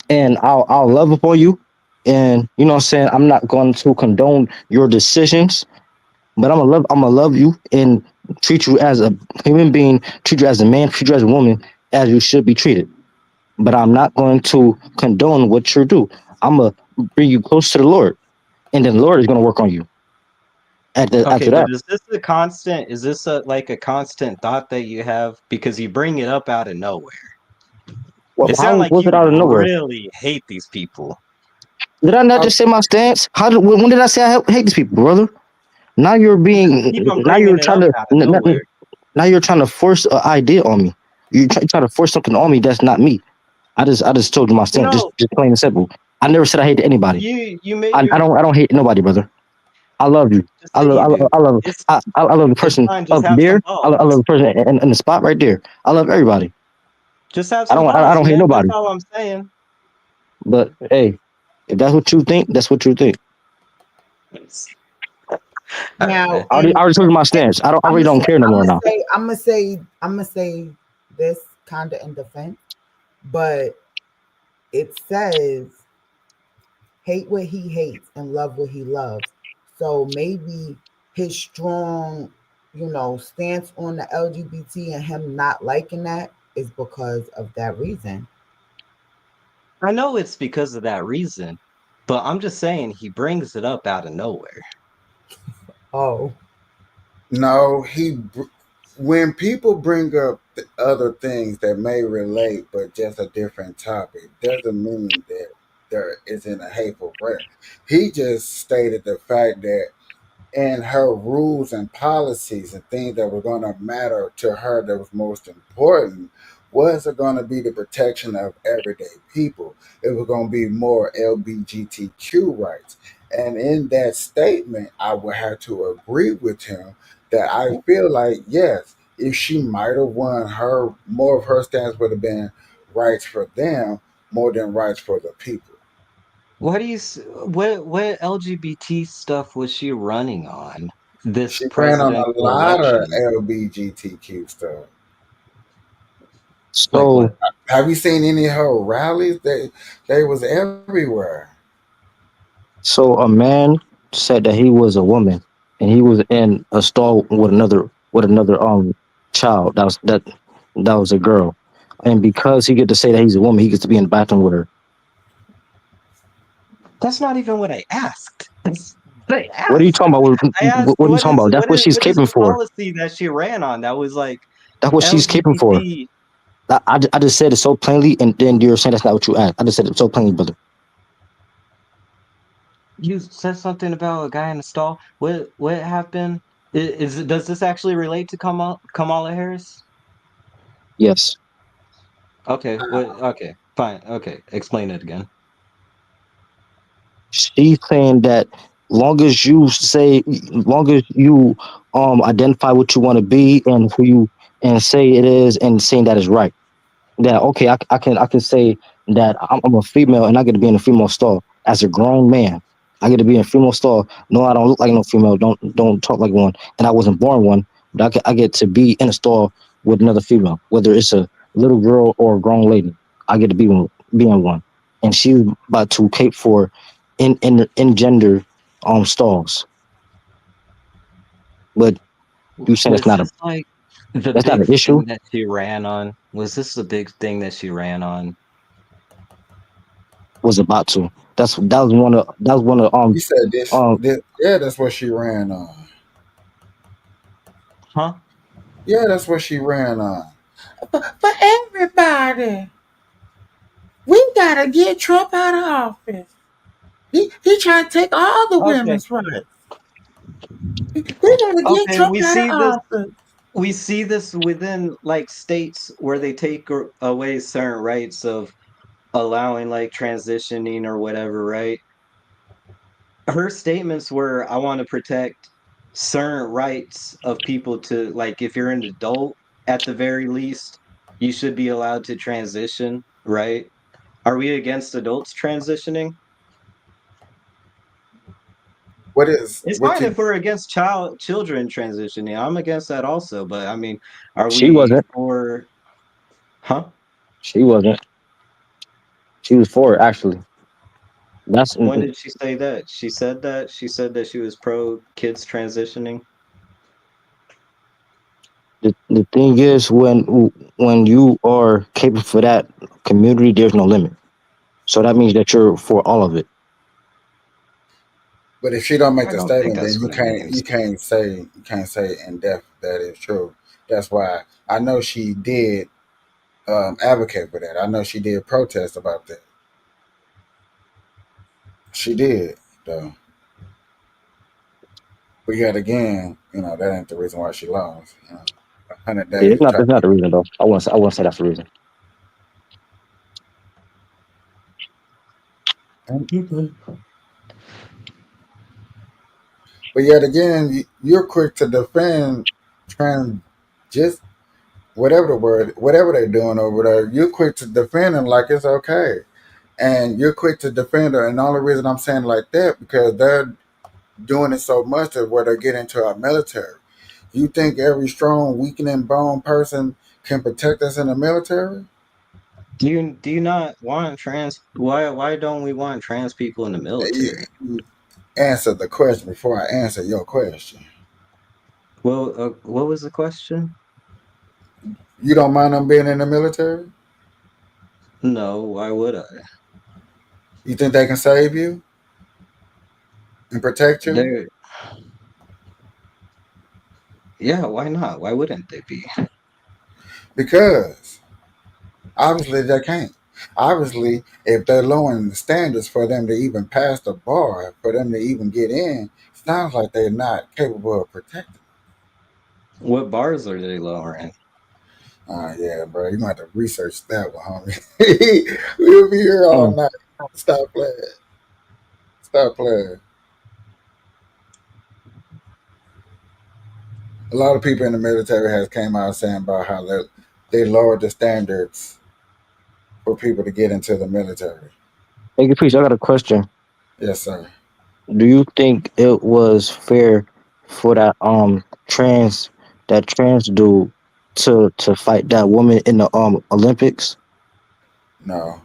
and I'll love upon you. And you know what I'm saying, I'm not going to condone your decisions, But I'm gonna love you and treat you as a human being, treat you as a man, treat you as a woman, as you should be treated. But I'm not going to condone what you do. I'm gonna bring you close to the Lord, and then the Lord is gonna work on you. Okay, After but that, is this a constant? Is this a like a constant thought that you have? Because you bring it up out of nowhere. well, It sounds how like was it you out of nowhere? really hate these people. Did I not just say my stance? When did I say I hate these people, brother? Now you're You just being, keep on now you're bringing it trying up to, out of nowhere. now you're trying to force an idea on me. You're trying to force something on me that's not me. I just told you my stance, No, just plain and simple. I never said I hated anybody. you made your I don't hate nobody, brother. I love you. just say you do. It's I love the it's person fine. Just up have some there. I love balls. the person in the spot right there. I love everybody. Just have some I balls, don't hate man. That's nobody. all I'm saying. But hey, if that's what you think, that's what you think. All right, Now, man. I already told you my stance. I really don't care no more now. I'm gonna say this kind of in defense, but it says hate what he hates and love what he loves. So maybe his strong, stance on the LGBT and him not liking that is because of that reason. I know it's because of that reason, but I'm just saying he brings it up out of nowhere. Oh, No, when people bring up other things that may relate, but just a different topic, doesn't mean that there isn't a hateful breath. He just stated the fact that and her rules and policies and things that were going to matter to her that was most important was going to be the protection of everyday people. It was going to be more LGBTQ rights. And in that statement, I would have to agree with him that I feel like, yes, if she might have won, her more of her stance would have been rights for them more than rights for the people. What LGBT stuff was she running on this She ran on a presidential lot of election? LGBTQ stuff. Like So what? Have you seen any of her rallies? They was everywhere. a man said that he was a woman and he was in a stall with another child that was a girl. And because he get to say that he's a woman, he gets to be in the bathroom with her. That's not even what I asked. I What are you talking asked. about? I asked What are you talking about? That's what she's what is caping the for. policy that she ran on that was like That's what she's caping for. LGBT? I just said it so plainly, and then you're saying that's not what you asked. I just said it so plainly, brother. You said something about a guy in a stall. What happened? Does this actually relate to Kamala Harris? Yes. Okay, what? Okay, fine. Okay, explain it again. She's saying that long as you identify what you want to be and who you and say it is and saying that is right. That okay, I can say that I'm a female and I get to be in a female stall as a grown man. I get to be in a female stall. No, I don't look like no female. Don't talk like one. And I wasn't born one, but I get to be in a stall with another female, whether it's a little girl or a grown lady. I get to be in one. And she's about to cape for in gender stalls. But you saying Was this like the that's not big an issue? thing that she ran on? Was this the big thing that she ran on? Was about to. That was one of You said um yeah, that's what she ran on. Huh? Yeah, that's what she ran on. For everybody, we gotta get Trump out of office. He trying to take all the Okay. women's rights. We gotta get Okay, Trump out of office. we see this within like states where they take away certain rights of allowing like transitioning or whatever, right? Her statements were, I want to protect certain rights of people to like if you're an adult at the very least, you should be allowed to transition, right? Are we against adults transitioning? It's What fine you if we're against children transitioning. I'm against that also, but I mean, are she we wasn't. for huh? She wasn't. She was for it actually. That's When did she say that? She said that? She said that she was pro kids transitioning? the thing is when you are capable for that community, there's no limit. So that means that you're for all of it. But if she don't make I the don't think statement, then that's what it means. you can't say in depth that is true. That's why I know she did advocate for that. I know she did protest about that. She did though. But yet again, that ain't the reason why she lost. 100 days try It's not the reason though. I won't say that's the reason. to. But yet again, you're quick to defend trans, just whatever the word, whatever they're doing over there. You're quick to defend them like it's okay, and you're quick to defend her. And the only reason I'm saying like that because they're doing it so much that where they get into our military. You think every strong, weakening bone person can protect us in the military? Do you not want trans why don't we want trans people in the You, military? you answer the question before I answer your question. Well, what was the question? You don't mind them being in the military? No, why would I? You think they can save you and protect you? They're Yeah, why not? Why wouldn't they be? Because obviously they can't. Obviously, if they're lowering the standards for them to even pass the bar, for them to even get in, sounds like they're not capable of protecting. What bars are they lowering? Yeah, bro, you might have to research that one, homie. We'll be here all Mm. night. Stop playing. Stop playing. A lot of people in the military has came out saying about how they lowered the standards for people to get into the military. Hey, Priest, I got a question. Yes, sir. Do you think it was fair for that trans dude to fight that woman in the Olympics? No,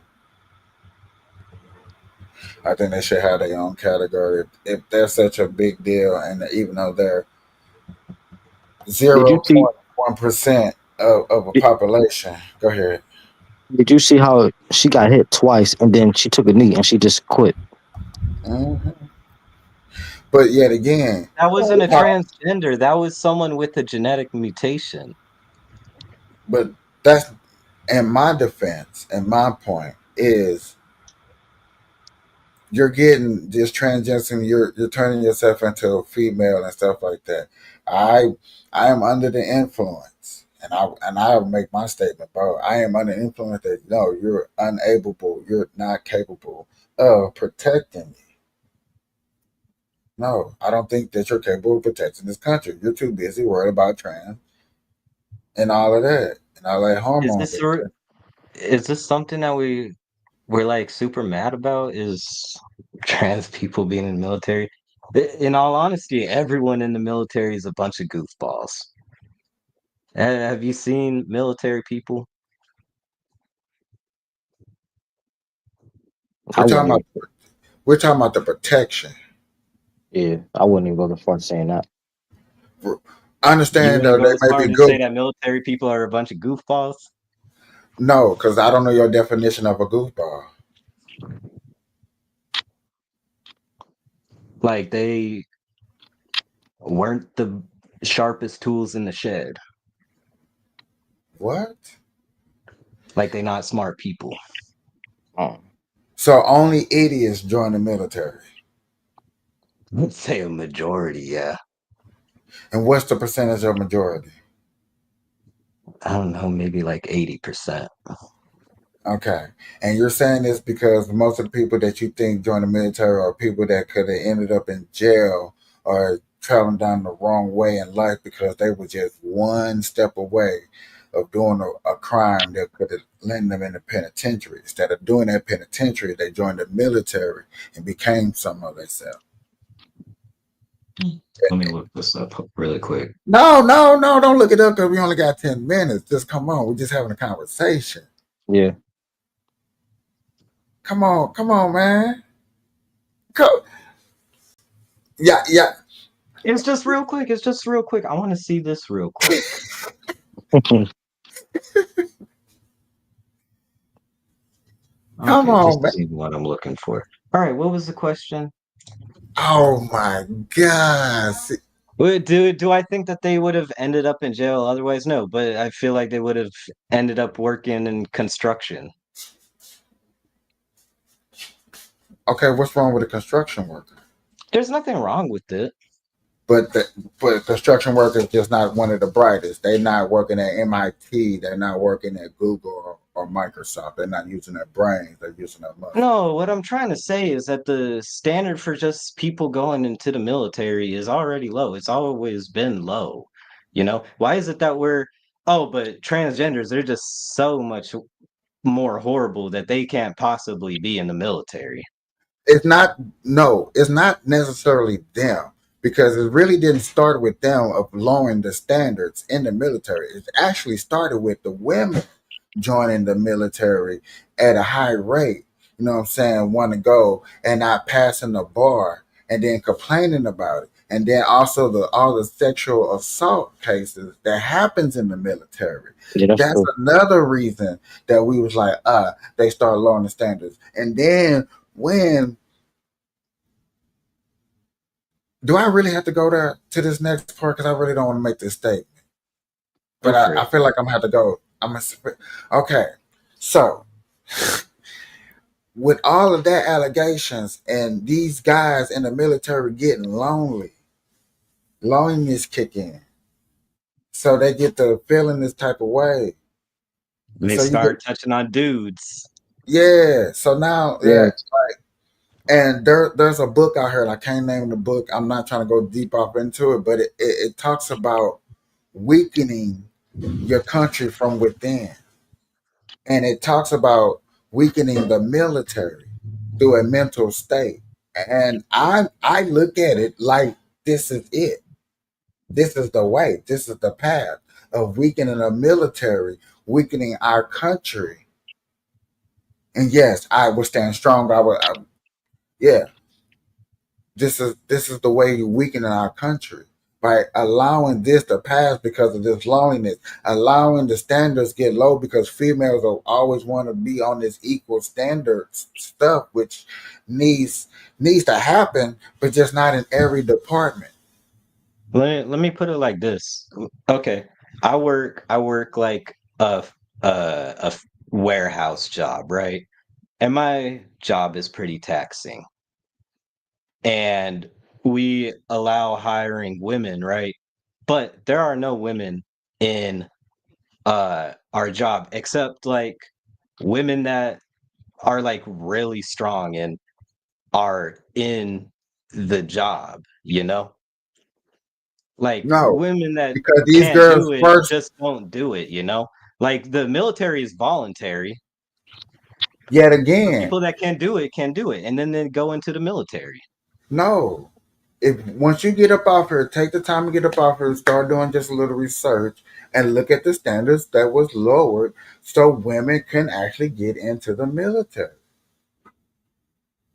I think they should have their own category. If they're such a big deal, and even though they're Did you see 0.1% of a did, population, go ahead. did you see how she got hit twice and then she took a knee and she just quit? hmm But yet again, That wasn't a uh, transgender. That was someone with a genetic mutation. but that's in my defense, and my point is you're getting this transition, you're turning yourself into a female and stuff like that. I am under the influence, and I make my statement, bro. I am under influence that no, you're unable, you're not capable of protecting me. No, I don't think that you're capable of protecting this country. You're too busy worried about trans and all of that and all that Is hormone. this sort is this something that we're like super mad about? Is trans people being in the military? In all honesty, everyone in the military is a bunch of goofballs. Have you seen military people? I We're talking wouldn't about even we're talking about the protection. yeah, I wouldn't even go as far as saying that. I You understand wouldn't though go they as may far be to say good. that military people are a bunch of goofballs? No, because I don't know your definition of a goofball. Like they weren't the sharpest tools in the shed. What? Like they not smart people. Um, So only idiots join the military. Let's say a majority, yeah. And what's the percentage of majority? I don't know, maybe like 80%. Okay. And you're saying this because most of the people that you think join the military are people that could have ended up in jail or traveling down the wrong way in life because they were just one step away of doing a crime that could have landed them in the penitentiary. Instead of doing that penitentiary, they joined the military and became some of themselves. Let me look this up really quick. No, no, no, don't look it up because we only got 10 minutes. Just come on. We're just having a conversation. yeah. Come on, man. Go. Yeah, yeah. It's just real quick. It's just real quick. I want to see this real quick. Come Okay, on, this man. is even what I'm looking for. All right, what was the question? Oh my gosh. Do I think that they would have ended up in jail otherwise? No, but I feel like they would have ended up working in construction. Okay, what's wrong with a construction worker? There's nothing wrong with it. But but construction workers just not one of the brightest. They're not working at MIT. They're not working at Google or Microsoft. They're not using their brains. They're using their muscles. No, what I'm trying to say is that the standard for just people going into the military is already low. It's always been low. You know, why is it that but transgenders, they're just so much more horrible that they can't possibly be in the military. It's not no. It's not necessarily them because it really didn't start with them of lowering the standards in the military. It actually started with the women joining the military at a high rate. You know what I'm saying? Want to go and not passing the bar and then complaining about it. And then also all the sexual assault cases that happens in the military. Yeah, that's That's true. another reason that we was like, they start lowering the standards. And then when do I really have to go there to this next part? Because I really don't want to make this statement. Go But for I it. feel like I'm gonna have to go. Okay. So with all of that allegations and these guys in the military getting lonely, loneliness kick in. So they get to feeling this type of way. They So you get start touching on dudes. yeah. So now Yeah. and there's a book out here, and I can't name the book. I'm not trying to go deep off into it, but it talks about weakening your country from within. And it talks about weakening the military through a mental state. And I look at it like this is it. This is the way. This is the path of weakening the military, weakening our country. And yes, I would stand strong. Yeah, this is the way you weaken our country by allowing this to pass because of this loneliness, allowing the standards get low because females will always want to be on this equal standards stuff, which needs needs to happen, but just not in every department. Let me put it like this. Okay, I work like a warehouse job, right? And my job is pretty taxing. And we allow hiring women, right? But there are no women in our job except like women that are like really strong and are in the job, you know? Like No, women that because these can't girls do it first, just don't do it, you know? Like the military is voluntary. yet The again, people that can do it can do it, and then they go into the military. no. If once you get up off here, take the time to get up off here, start doing just a little research, and look at the standards that was lowered so women can actually get into the military.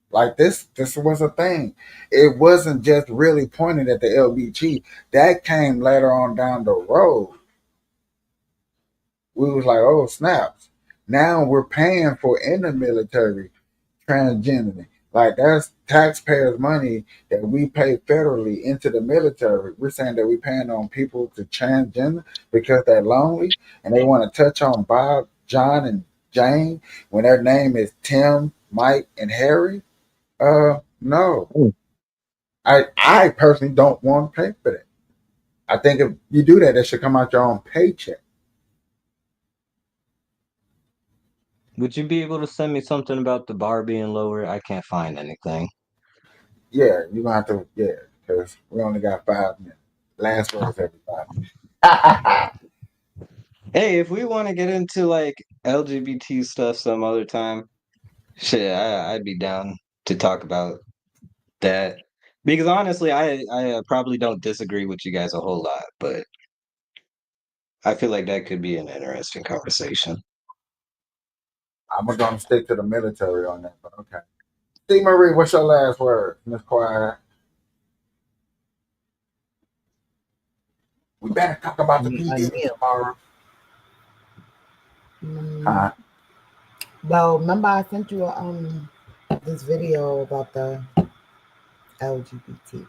Like this was a thing. It wasn't just really pointed at the LBG. That came later on down the road. We was like, oh snaps. Now we're paying for in the military transgender. Like that's taxpayers' money that we pay federally into the military. We're saying that we're paying on people to transgender because they're lonely and they want to touch on Bob, John, and Jane when their name is Tim, Mike, and Harry. No. Mm. I personally don't want to pay for that. I think if you do that, it should come out your own paycheck. Would you be able to send me something about the bar being lower? I can't find anything. Yeah, you're gonna have to, yeah, because we only got 5 minutes. Last words every 5 minutes. Hey, if we want to get into like LGBT stuff some other time, shit, I'd be down to talk about that. Because honestly, I probably don't disagree with you guys a whole lot, but I feel like that could be an interesting conversation. I'm gonna stick to the military on that, but okay. C. Marie, what's your last word, Miss Quiet? We better talk about the PD tomorrow. Huh? Well, remember I sent you this video about the LGBT.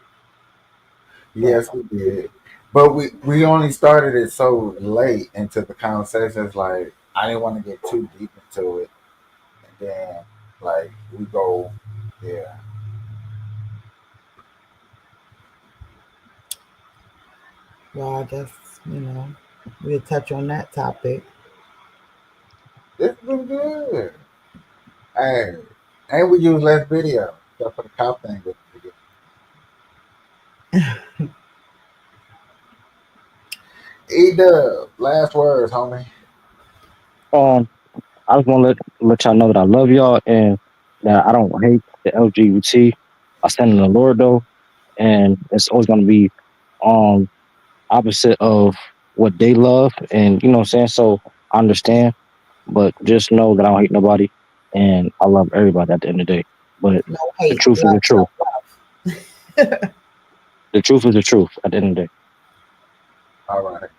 Yes, we did. But we only started it so late into the conversation. It's like I didn't want to get too deep into it. And then like we go, yeah. Well, I guess, we'll touch on that topic. It's been good. Hey. And we use less video. Except for the cop thing with video. E-Dub, last words, homie. I just want to let y'all know that I love y'all and that I don't hate the LGBT. I stand in the Lord though, and it's always going to be opposite of what they love, and you know what I'm saying. So I understand, but just know that I don't hate nobody, and I love everybody at the end of the day. But No the hate, truth is love, the truth. love. The truth is the truth at the end of the day. All right.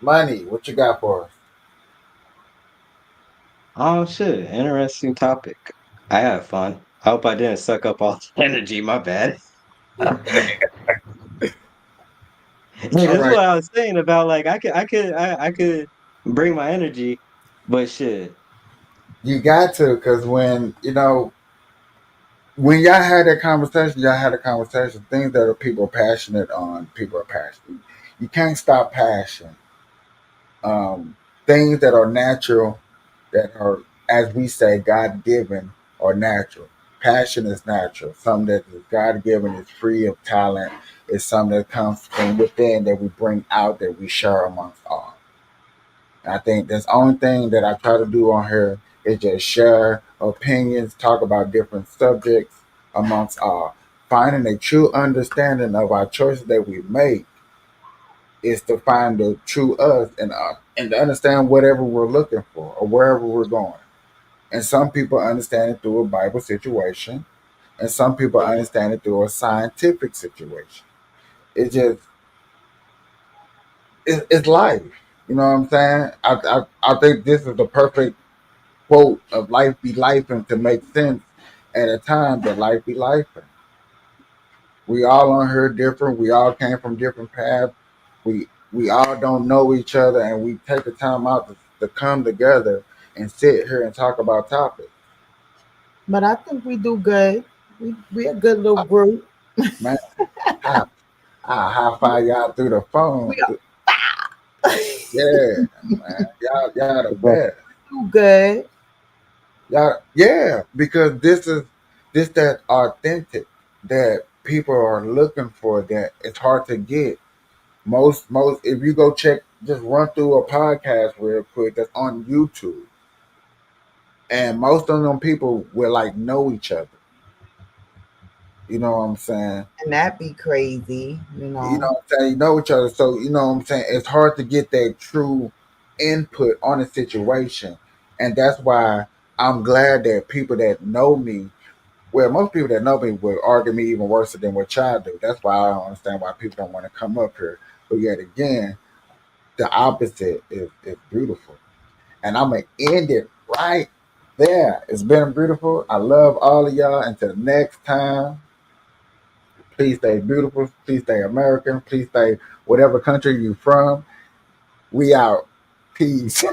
Money, what you got for us? Oh shit, interesting topic. I had fun. I hope I didn't suck up all the energy, my bad. Hey, All this is right. what I was saying about like I could bring my energy, but shit. You got to, because when y'all had that conversation, y'all had a conversation. Things that are people are passionate on, people are passionate. You can't stop passion. Things that are natural, that are, as we say, God given, or natural. Passion is natural. Something that is God given, is free of talent. It's something that comes from within that we bring out, that we share amongst all. And I think that's the only thing that I try to do on here is just share opinions, talk about different subjects amongst all. Finding a true understanding of our choices that we make is to find the true us, and to understand whatever we're looking for or wherever we're going. And some people understand it through a Bible situation, and some people understand it through a scientific situation. It just it's life. You know what I'm saying? I think this is the perfect quote of life be life, and to make sense at a time that life be life. We all on here different. We all came from different paths. We all don't know each other, and we take the time out to come together and sit here and talk about topics. But I think we do good. We a good little group. Man, I high five y'all through the phone. We Yeah, man, y'all the Exactly. best. do good. Y'all, yeah, because this that authentic that people are looking for, that it's hard to get. Most if you go check, just run through a podcast real quick that's on YouTube, and most of them people will like know each other. You know what I'm saying? And that be crazy, You know what I'm saying? You know each other, so you know what I'm saying. It's hard to get that true input on a situation, and that's why I'm glad that people that know me, well, most people that know me will argue me even worse than what y'all do. That's why I don't understand why people don't want to come up here. But yet again, the opposite is beautiful. And I'm gonna end it right there. It's been beautiful. I love all of y'all. Until next time, please stay beautiful. Please stay American. Please stay whatever country you from. We out. Peace.